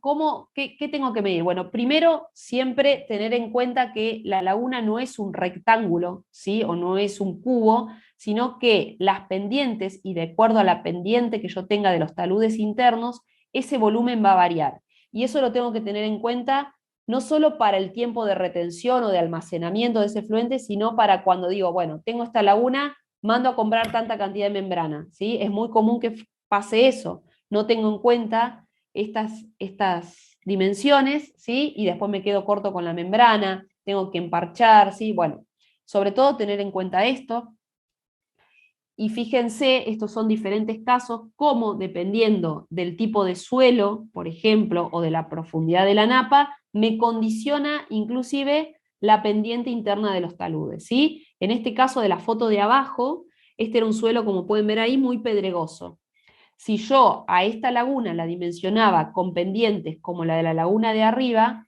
¿qué tengo que medir? Bueno, primero, siempre tener en cuenta que la laguna no es un rectángulo, ¿sí?, o no es un cubo, sino que las pendientes, y de acuerdo a la pendiente que yo tenga de los taludes internos, ese volumen va a variar. Y eso lo tengo que tener en cuenta no solo para el tiempo de retención o de almacenamiento de ese fluente, sino para cuando digo, bueno, tengo esta laguna, mando a comprar tanta cantidad de membrana, ¿sí? Es muy común que pase eso, no tengo en cuenta estas dimensiones, ¿sí?, y después me quedo corto con la membrana, tengo que emparchar, ¿sí? Bueno, sobre todo tener en cuenta esto. Y fíjense, estos son diferentes casos, cómo dependiendo del tipo de suelo, por ejemplo, o de la profundidad de la napa, me condiciona inclusive la pendiente interna de los taludes, ¿sí? En este caso de la foto de abajo, este era un suelo, como pueden ver ahí, muy pedregoso. Si yo a esta laguna la dimensionaba con pendientes como la de la laguna de arriba,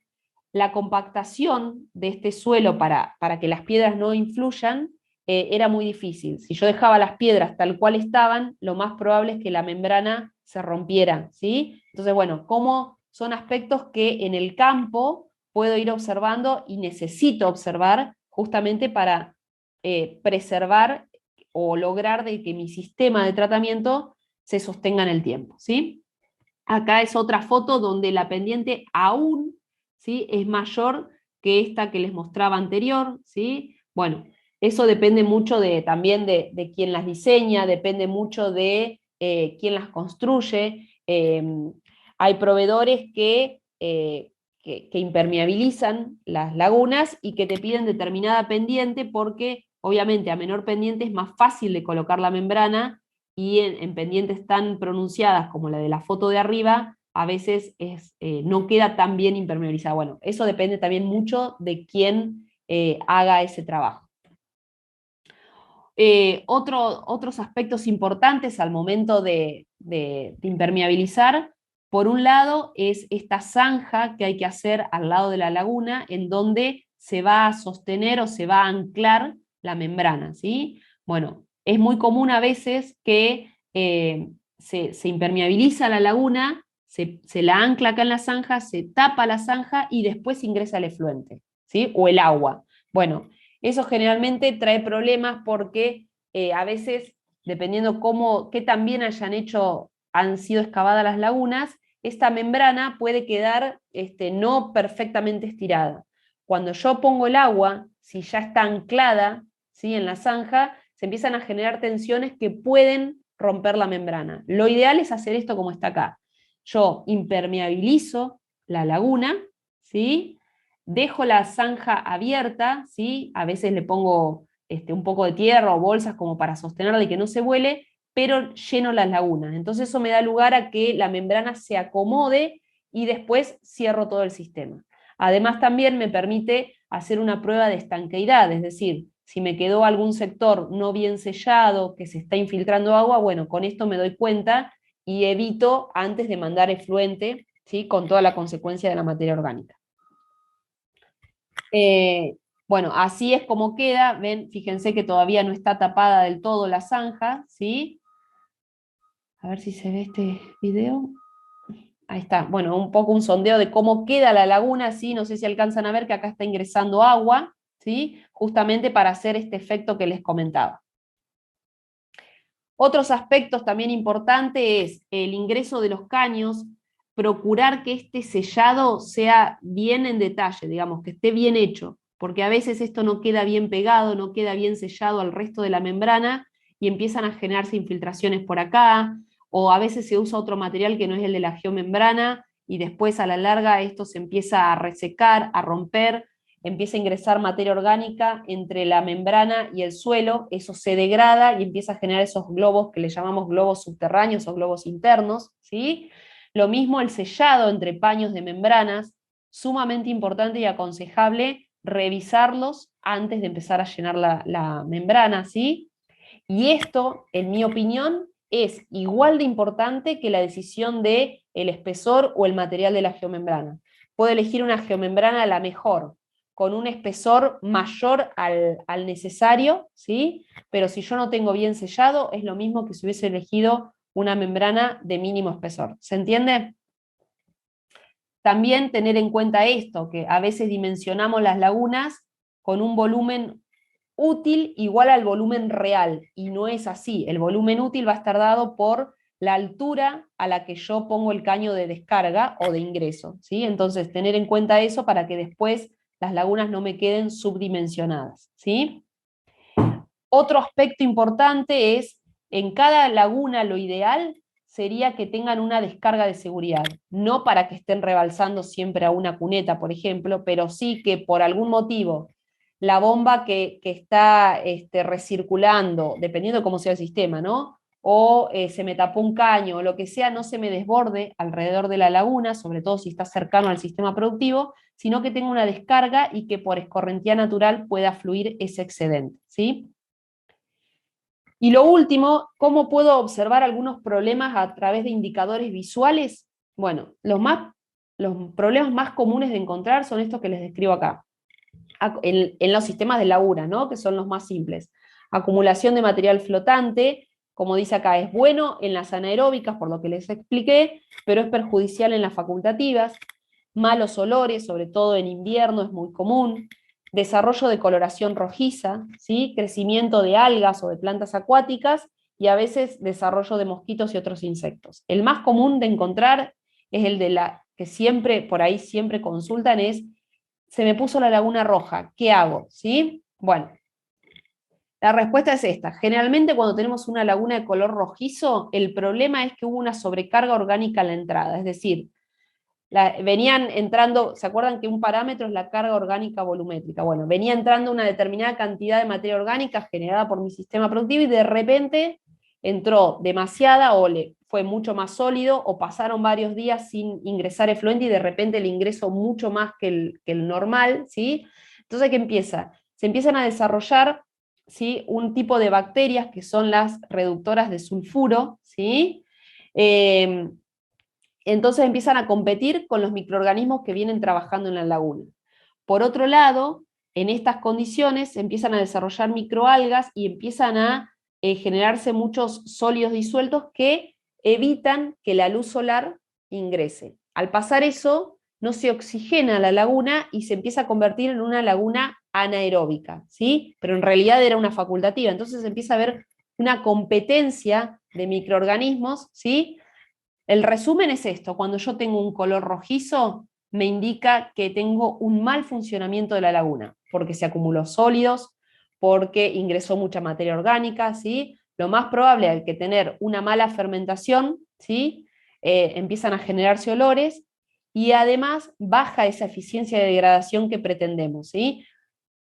la compactación de este suelo para que las piedras no influyan era muy difícil. Si yo dejaba las piedras tal cual estaban, lo más probable es que la membrana se rompiera, ¿sí? Entonces, bueno, ¿cómo son aspectos que en el campo puedo ir observando y necesito observar justamente para preservar o lograr de que mi sistema de tratamiento se sostenga en el tiempo, ¿sí? Acá es otra foto donde la pendiente aún, ¿sí?, es mayor que esta que les mostraba anterior, ¿sí? Bueno, eso depende mucho también de quién las diseña, depende mucho de quién las construye. Hay proveedores que impermeabilizan las lagunas y que te piden determinada pendiente porque obviamente a menor pendiente es más fácil de colocar la membrana, y en pendientes tan pronunciadas como la de la foto de arriba, a veces no queda tan bien impermeabilizada. Bueno, eso depende también mucho de quién haga ese trabajo. Otros aspectos importantes al momento de impermeabilizar, por un lado, es esta zanja que hay que hacer al lado de la laguna, en donde se va a sostener o se va a anclar la membrana, ¿sí? Bueno, es muy común a veces que se impermeabiliza la laguna, se la ancla acá en la zanja, se tapa la zanja y después ingresa el efluente, ¿sí?, o el agua. Bueno, eso generalmente trae problemas porque a veces, dependiendo qué tan bien han sido excavadas las lagunas, esta membrana puede quedar no perfectamente estirada. Cuando yo pongo el agua, si ya está anclada ¿sí? En la zanja, se empiezan a generar tensiones que pueden romper la membrana. Lo ideal es hacer esto como está acá. Yo impermeabilizo la laguna, ¿sí? Dejo la zanja abierta, ¿sí? A veces le pongo un poco de tierra o bolsas como para sostenerla y que no se vuele, pero lleno las lagunas. Entonces eso me da lugar a que la membrana se acomode y después cierro todo el sistema. Además también me permite hacer una prueba de estanqueidad, es decir, si me quedó algún sector no bien sellado, que se está infiltrando agua, bueno, con esto me doy cuenta y evito antes de mandar efluente, ¿sí? Con toda la consecuencia de la materia orgánica. Bueno, así es como queda, ven, fíjense que todavía no está tapada del todo la zanja, ¿sí? A ver si se ve este video. Ahí está, bueno, un poco un sondeo de cómo queda la laguna, ¿sí? No sé si alcanzan a ver que acá está ingresando agua, ¿sí? Justamente para hacer este efecto que les comentaba. Otros aspectos también importantes es el ingreso de los caños, procurar que este sellado sea bien en detalle, digamos, que esté bien hecho, porque a veces esto no queda bien pegado, no queda bien sellado al resto de la membrana y empiezan a generarse infiltraciones por acá, o a veces se usa otro material que no es el de la geomembrana y después a la larga esto se empieza a resecar, a romper, empieza a ingresar materia orgánica entre la membrana y el suelo, eso se degrada y empieza a generar esos globos que le llamamos globos subterráneos o globos internos, ¿sí? Lo mismo el sellado entre paños de membranas, sumamente importante y aconsejable revisarlos antes de empezar a llenar la membrana, ¿sí? Y esto, en mi opinión, es igual de importante que la decisión de el espesor o el material de la geomembrana. Puedo elegir una geomembrana la mejor, con un espesor mayor al necesario, ¿sí? Pero si yo no tengo bien sellado, es lo mismo que si hubiese elegido una membrana de mínimo espesor. ¿Se entiende? También tener en cuenta esto, que a veces dimensionamos las lagunas con un volumen útil igual al volumen real, y no es así. El volumen útil va a estar dado por la altura a la que yo pongo el caño de descarga o de ingreso, ¿sí? Entonces, tener en cuenta eso para que después las lagunas no me queden subdimensionadas, ¿sí? Otro aspecto importante es, en cada laguna lo ideal sería que tengan una descarga de seguridad, no para que estén rebalsando siempre a una cuneta, por ejemplo, pero sí que por algún motivo la bomba que está recirculando, dependiendo de cómo sea el sistema, ¿no? O se me tapó un caño, o lo que sea, no se me desborde alrededor de la laguna, sobre todo si está cercano al sistema productivo, sino que tenga una descarga y que por escorrentía natural pueda fluir ese excedente, ¿sí? Y lo último, ¿cómo puedo observar algunos problemas a través de indicadores visuales? Bueno, los problemas más comunes de encontrar son estos que les describo acá, en los sistemas de laguna, ¿no? Que son los más simples. Acumulación de material flotante, como dice acá, es bueno en las anaeróbicas, por lo que les expliqué, pero es perjudicial en las facultativas. Malos olores, sobre todo en invierno, es muy común. Desarrollo de coloración rojiza, ¿sí? Crecimiento de algas o de plantas acuáticas, y a veces desarrollo de mosquitos y otros insectos. El más común de encontrar es el de la que siempre, por ahí siempre consultan, es: se me puso la laguna roja, ¿qué hago? ¿Sí? Bueno, la respuesta es esta. Generalmente cuando tenemos una laguna de color rojizo, el problema es que hubo una sobrecarga orgánica en la entrada, es decir, venían entrando, ¿se acuerdan que un parámetro es la carga orgánica volumétrica? Bueno, venía entrando una determinada cantidad de materia orgánica generada por mi sistema productivo y de repente entró demasiada o fue mucho más sólido, o pasaron varios días sin ingresar efluente y de repente el ingreso mucho más que el normal, ¿sí? Entonces, ¿qué empieza? Se empiezan a desarrollar, ¿sí? Un tipo de bacterias que son las reductoras de sulfuro, ¿sí? Entonces empiezan a competir con los microorganismos que vienen trabajando en la laguna. Por otro lado, en estas condiciones empiezan a desarrollar microalgas y empiezan a generarse muchos sólidos disueltos que evitan que la luz solar ingrese. Al pasar eso, no se oxigena la laguna y se empieza a convertir en una laguna anaeróbica, ¿sí? Pero en realidad era una facultativa, entonces empieza a haber una competencia de microorganismos, ¿sí? El resumen es esto: cuando yo tengo un color rojizo, me indica que tengo un mal funcionamiento de la laguna, porque se acumuló sólidos, porque ingresó mucha materia orgánica, ¿sí? Lo más probable al que tener una mala fermentación, ¿sí? Empiezan a generarse olores y además baja esa eficiencia de degradación que pretendemos, ¿sí?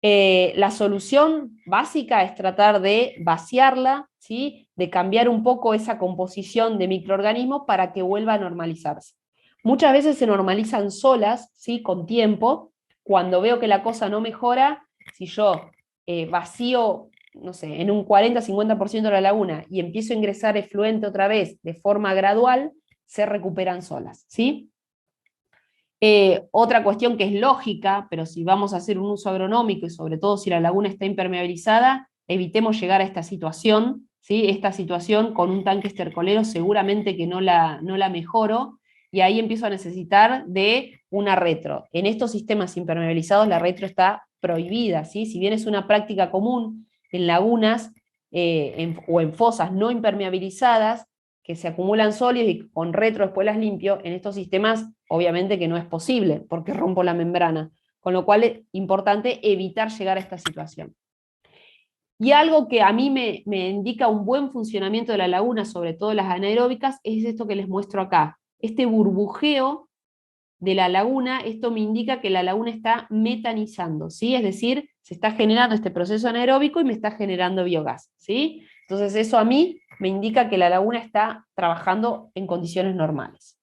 La solución básica es tratar de vaciarla, ¿sí? De cambiar un poco esa composición de microorganismos para que vuelva a normalizarse. Muchas veces se normalizan solas, ¿sí? Con tiempo. Cuando veo que la cosa no mejora, si yo vacío, no sé, en un 40-50% de la laguna y empiezo a ingresar efluente otra vez de forma gradual, se recuperan solas, ¿sí? Otra cuestión que es lógica, pero si vamos a hacer un uso agronómico y sobre todo si la laguna está impermeabilizada, evitemos llegar a esta situación, ¿sí? Esta situación con un tanque estercolero seguramente que no la mejoro, y ahí empiezo a necesitar de una retro. En estos sistemas impermeabilizados la retro está prohibida, ¿sí? Si bien es una práctica común en lagunas o en fosas no impermeabilizadas, que se acumulan sólidos y con retro después las limpio, en estos sistemas obviamente que no es posible, porque rompo la membrana, con lo cual es importante evitar llegar a esta situación. Y algo que a mí me indica un buen funcionamiento de la laguna, sobre todo las anaeróbicas, es esto que les muestro acá. Este burbujeo de la laguna, esto me indica que la laguna está metanizando, ¿sí? Es decir, se está generando este proceso anaeróbico y me está generando biogás, ¿sí? Entonces eso a mí me indica que la laguna está trabajando en condiciones normales.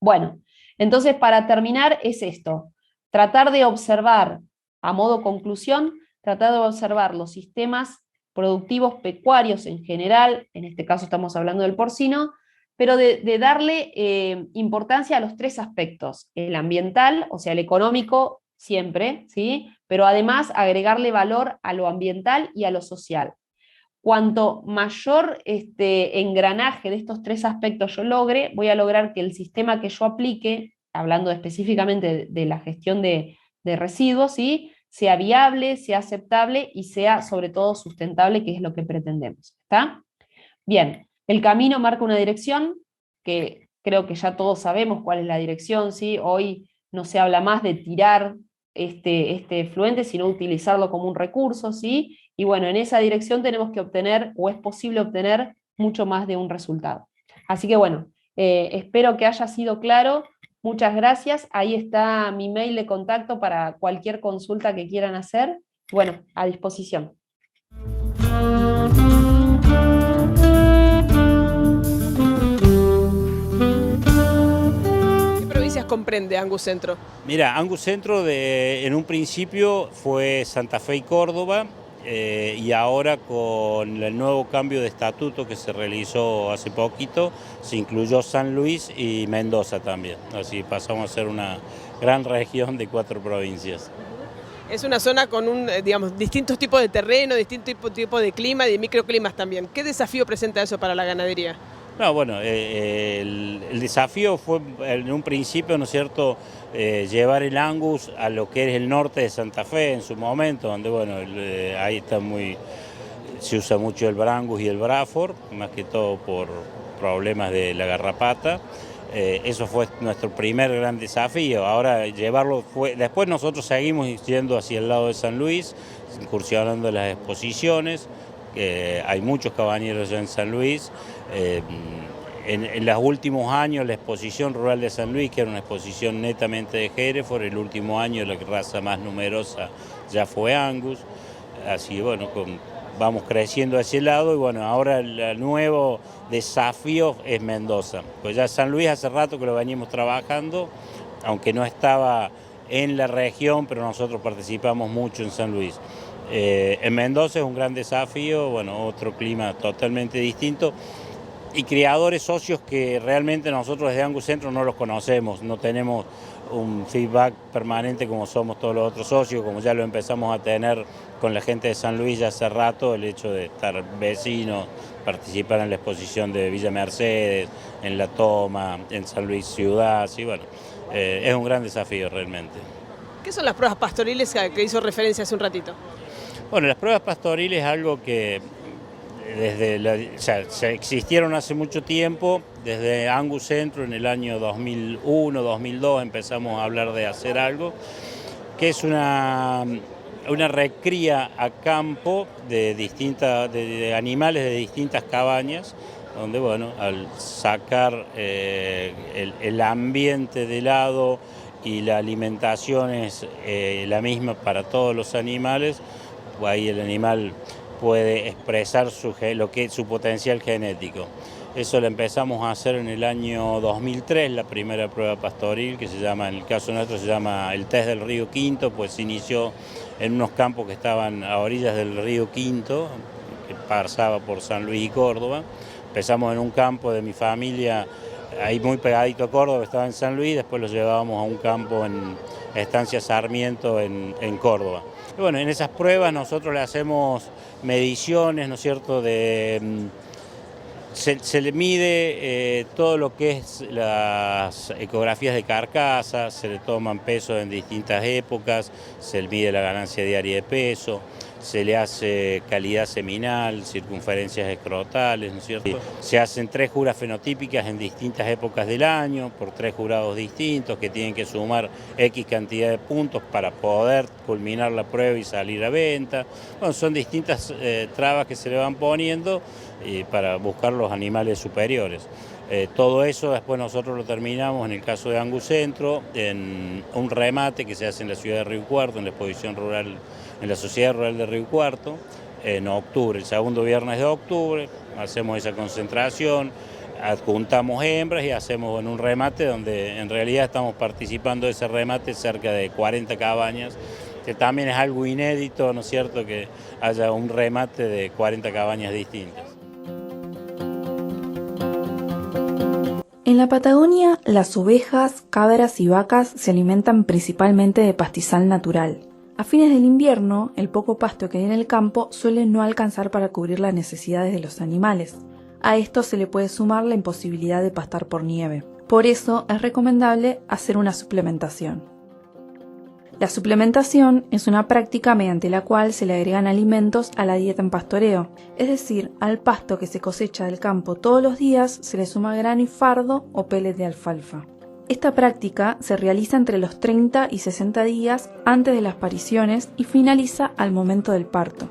Bueno, entonces para terminar es esto, tratar de observar, a modo conclusión, tratar de observar los sistemas productivos pecuarios en general, en este caso estamos hablando del porcino, pero de darle importancia a los tres aspectos, el ambiental, o sea, el económico siempre, ¿sí? Pero además agregarle valor a lo ambiental y a lo social. Cuanto mayor engranaje de estos tres aspectos yo logre, voy a lograr que el sistema que yo aplique, hablando específicamente de la gestión de residuos, ¿sí? Sea viable, sea aceptable y sea sobre todo sustentable, que es lo que pretendemos. ¿Está? Bien, el camino marca una dirección, que creo que ya todos sabemos cuál es la dirección, ¿sí? Hoy no se habla más de tirar este efluente, sino utilizarlo como un recurso, ¿sí? Y bueno, en esa dirección tenemos que obtener, o es posible obtener, mucho más de un resultado. Así que bueno, espero que haya sido claro. Muchas gracias. Ahí está mi mail de contacto para cualquier consulta que quieran hacer. Bueno, a disposición. ¿Qué provincias comprende Angus Centro? Mira, Angus Centro en un principio fue Santa Fe y Córdoba, y ahora con el nuevo cambio de estatuto que se realizó hace poquito, se incluyó San Luis y Mendoza también. Así pasamos a ser una gran región de 4 provincias. Es una zona con distintos tipos de terreno, distintos tipos de clima y de microclimas también. ¿Qué desafío presenta eso para la ganadería? No, bueno, el desafío fue en un principio, ¿no es cierto?, llevar el Angus a lo que es el norte de Santa Fe en su momento, donde bueno, ahí está se usa mucho el Brangus y el Braford, más que todo por problemas de la garrapata. Eso fue nuestro primer gran desafío. Ahora llevarlo después nosotros seguimos yendo hacia el lado de San Luis, incursionando en las exposiciones. Hay muchos cabañeros ya en San Luis. En los últimos años la exposición rural de San Luis, que era una exposición netamente de Hereford, el último año la raza más numerosa ya fue Angus. Así bueno, vamos creciendo hacia ese lado y bueno, ahora el nuevo desafío es Mendoza. Pues ya San Luis hace rato que lo venimos trabajando, aunque no estaba en la región, pero nosotros participamos mucho en San Luis. En Mendoza es un gran desafío, bueno, otro clima totalmente distinto y criadores socios que realmente nosotros desde Angus Centro no los conocemos, no tenemos un feedback permanente como somos todos los otros socios, como ya lo empezamos a tener con la gente de San Luis ya hace rato, el hecho de estar vecinos, participar en la exposición de Villa Mercedes, en La Toma, en San Luis Ciudad, sí, bueno, es un gran desafío realmente. ¿Qué son las pruebas pastoriles que hizo referencia hace un ratito? Bueno, las pruebas pastoriles es algo que se existieron hace mucho tiempo, desde Angus Centro en el año 2001, 2002 empezamos a hablar de hacer algo, que es una recría a campo de animales de distintas cabañas, donde bueno, al sacar el ambiente de lado y la alimentación es la misma para todos los animales, ahí el animal puede expresar su potencial genético. Eso lo empezamos a hacer en el año 2003, la primera prueba pastoril, que se llama, en el caso nuestro se llama el test del río Quinto, pues se inició en unos campos que estaban a orillas del río Quinto, que pasaba por San Luis y Córdoba. Empezamos en un campo de mi familia, ahí muy pegadito a Córdoba, estaba en San Luis, después lo llevábamos a un campo en Estancia Sarmiento en Córdoba. Y bueno, en esas pruebas nosotros le hacemos mediciones, ¿no es cierto?, se le mide todo lo que es las ecografías de carcasas, se le toman pesos en distintas épocas, se le mide la ganancia diaria de peso, se le hace calidad seminal, circunferencias escrotales, ¿no es cierto? Se hacen 3 juras fenotípicas en distintas épocas del año, por 3 jurados distintos que tienen que sumar X cantidad de puntos para poder culminar la prueba y salir a venta. Bueno, son distintas trabas que se le van poniendo para buscar los animales superiores. Todo eso después nosotros lo terminamos en el caso de Angus Centro, en un remate que se hace en la ciudad de Río Cuarto, en la exposición rural, en la Sociedad Rural de Río Cuarto, en octubre, el segundo viernes de octubre, hacemos esa concentración, adjuntamos hembras y hacemos en un remate donde en realidad estamos participando de ese remate cerca de 40 cabañas, que también es algo inédito, ¿no es cierto?, que haya un remate de 40 cabañas distintas. En la Patagonia, las ovejas, cabras y vacas se alimentan principalmente de pastizal natural. A fines del invierno, el poco pasto que hay en el campo suele no alcanzar para cubrir las necesidades de los animales. A esto se le puede sumar la imposibilidad de pastar por nieve. Por eso es recomendable hacer una suplementación. La suplementación es una práctica mediante la cual se le agregan alimentos a la dieta en pastoreo, es decir, al pasto que se cosecha del campo todos los días se le suma grano y fardo o pellet de alfalfa. Esta práctica se realiza entre los 30 y 60 días antes de las pariciones y finaliza al momento del parto.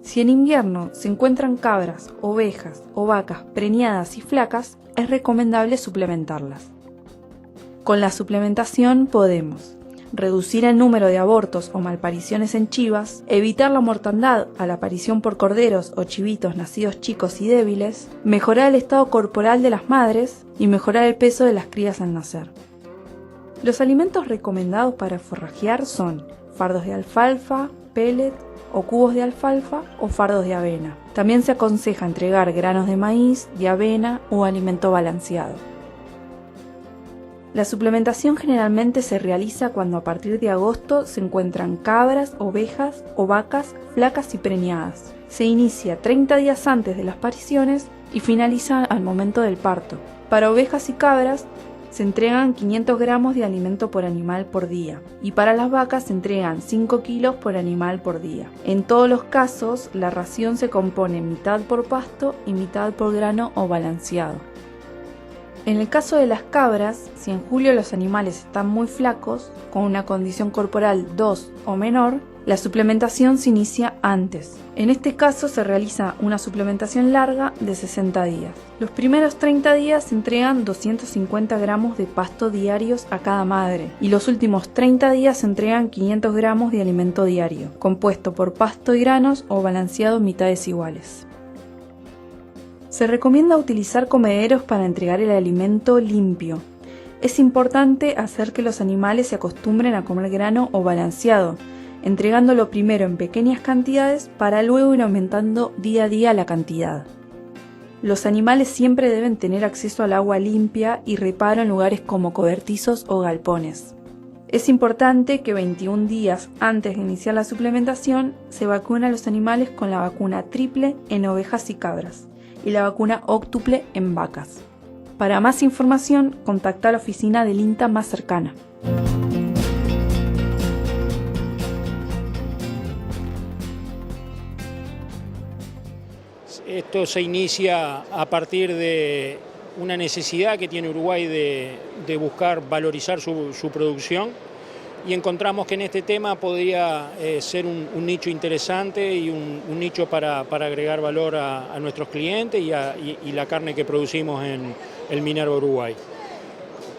Si en invierno se encuentran cabras, ovejas o vacas preñadas y flacas, es recomendable suplementarlas. Con la suplementación podemos reducir el número de abortos o malpariciones en chivas, evitar la mortandad a la aparición por corderos o chivitos nacidos chicos y débiles, mejorar el estado corporal de las madres y mejorar el peso de las crías al nacer. Los alimentos recomendados para forrajear son fardos de alfalfa, pellet o cubos de alfalfa o fardos de avena. También se aconseja entregar granos de maíz, de avena o alimento balanceado. La suplementación generalmente se realiza cuando a partir de agosto se encuentran cabras, ovejas o vacas flacas y preñadas. Se inicia 30 días antes de las pariciones y finaliza al momento del parto. Para ovejas y cabras se entregan 500 gramos de alimento por animal por día y para las vacas se entregan 5 kilos por animal por día. En todos los casos, la ración se compone mitad por pasto y mitad por grano o balanceado. En el caso de las cabras, si en julio los animales están muy flacos, con una condición corporal 2 o menor, la suplementación se inicia antes. En este caso se realiza una suplementación larga de 60 días. Los primeros 30 días se entregan 250 gramos de pasto diarios a cada madre y los últimos 30 días se entregan 500 gramos de alimento diario, compuesto por pasto y granos o balanceado en mitades iguales. Se recomienda utilizar comederos para entregar el alimento limpio. Es importante hacer que los animales se acostumbren a comer grano o balanceado, entregándolo primero en pequeñas cantidades para luego ir aumentando día a día la cantidad. Los animales siempre deben tener acceso al agua limpia y reparo en lugares como cobertizos o galpones. Es importante que 21 días antes de iniciar la suplementación se vacune a los animales con la vacuna triple en ovejas y cabras y la vacuna óctuple en vacas. Para más información, contacta a la oficina del INTA más cercana. Esto se inicia a partir de una necesidad que tiene Uruguay de buscar valorizar su producción. y encontramos que en este tema podría ser un nicho interesante y un nicho para agregar valor a nuestros clientes y la carne que producimos en el Minerva Uruguay.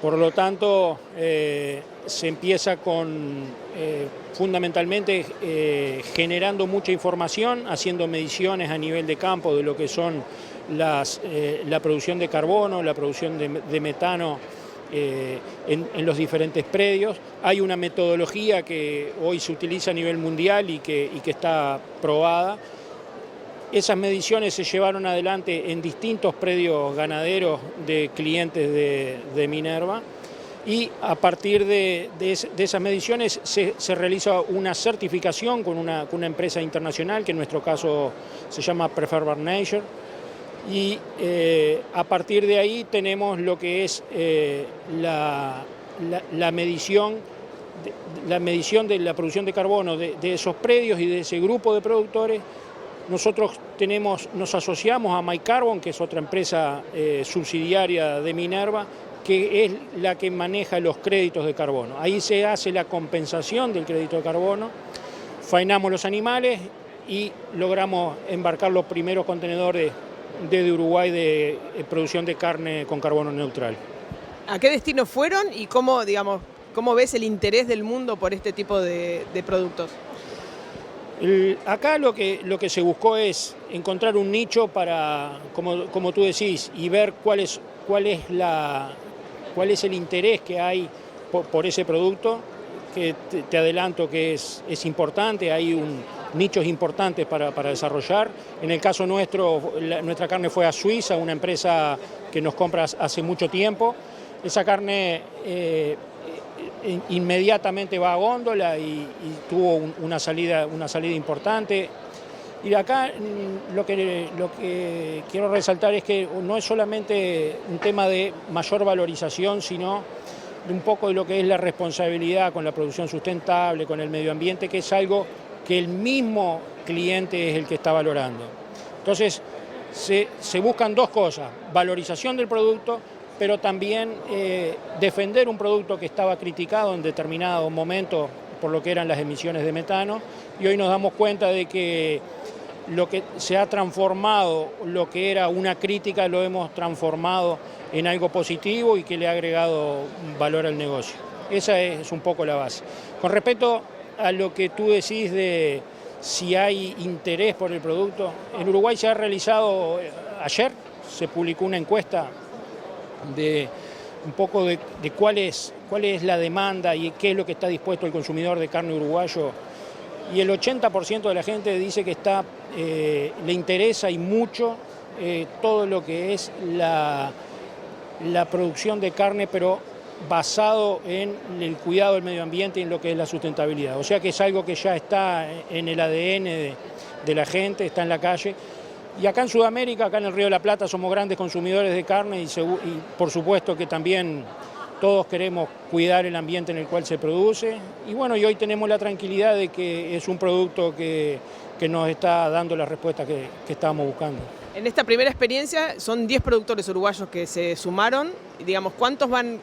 Por lo tanto, se empieza con fundamentalmente generando mucha información, haciendo mediciones a nivel de campo de lo que son la producción de carbono, la producción de metano en los diferentes predios. Hay una metodología que hoy se utiliza a nivel mundial y que está probada. Esas mediciones se llevaron adelante en distintos predios ganaderos de clientes de Minerva y a partir de esas mediciones se realiza una certificación con una empresa internacional que en nuestro caso se llama Preferred Nature y a partir de ahí tenemos lo que es la medición de la producción de carbono de esos predios y de ese grupo de productores. Nosotros nos asociamos a MyCarbon, que es otra empresa subsidiaria de Minerva, que es la que maneja los créditos de carbono. Ahí se hace la compensación del crédito de carbono, faenamos los animales y logramos embarcar los primeros contenedores desde Uruguay de producción de carne con carbono neutral. ¿A qué destino fueron y cómo ves el interés del mundo por este tipo de productos? Acá lo que se buscó es encontrar un nicho para, como tú decís, y ver cuál es el interés que hay por ese producto, que te adelanto que es importante, hay nichos importantes para desarrollar. En el caso nuestro, nuestra carne fue a Suiza, una empresa que nos compra hace mucho tiempo. Esa carne inmediatamente va a góndola y tuvo una salida importante. Y acá lo que quiero resaltar es que no es solamente un tema de mayor valorización, sino de un poco de lo que es la responsabilidad con la producción sustentable, con el medio ambiente, que es algo que el mismo cliente es el que está valorando. Entonces, se buscan dos cosas: valorización del producto, pero también defender un producto que estaba criticado en determinado momento por lo que eran las emisiones de metano, y hoy nos damos cuenta de que lo que se ha transformado, lo que era una crítica, lo hemos transformado en algo positivo y que le ha agregado valor al negocio. Esa es un poco la base. Con respecto a lo que tú decís de si hay interés por el producto, en Uruguay se ha realizado, ayer se publicó una encuesta de un poco de cuál es la demanda y qué es lo que está dispuesto el consumidor de carne uruguayo, y el 80% de la gente dice que le interesa y mucho todo lo que es la producción de carne, pero basado en el cuidado del medio ambiente y en lo que es la sustentabilidad. O sea que es algo que ya está en el ADN de la gente, está en la calle. Y acá en Sudamérica, acá en el Río de la Plata, somos grandes consumidores de carne y por supuesto que también todos queremos cuidar el ambiente en el cual se produce. Y bueno, y hoy tenemos la tranquilidad de que es un producto que nos está dando la respuesta que estábamos buscando. En esta primera experiencia son 10 productores uruguayos que se sumaron. Digamos,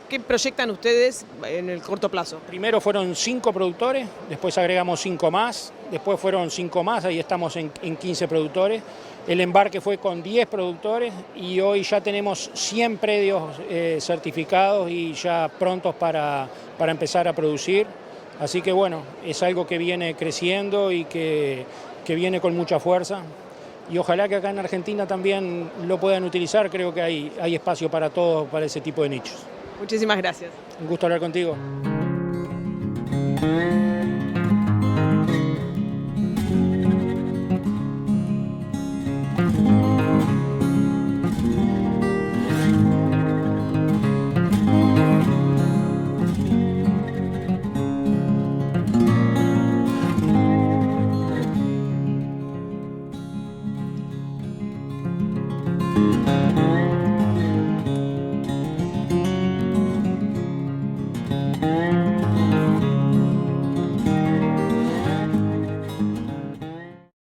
¿qué proyectan ustedes en el corto plazo? Primero fueron 5 productores, después agregamos 5 más, después fueron 5 más, ahí estamos en 15 productores. El embarque fue con 10 productores y hoy ya tenemos 100 predios certificados y ya prontos para empezar a producir. Así que bueno, es algo que viene creciendo y que viene con mucha fuerza. Y ojalá que acá en Argentina también lo puedan utilizar. Creo que hay espacio para todos, para ese tipo de nichos. Muchísimas gracias. Un gusto hablar contigo.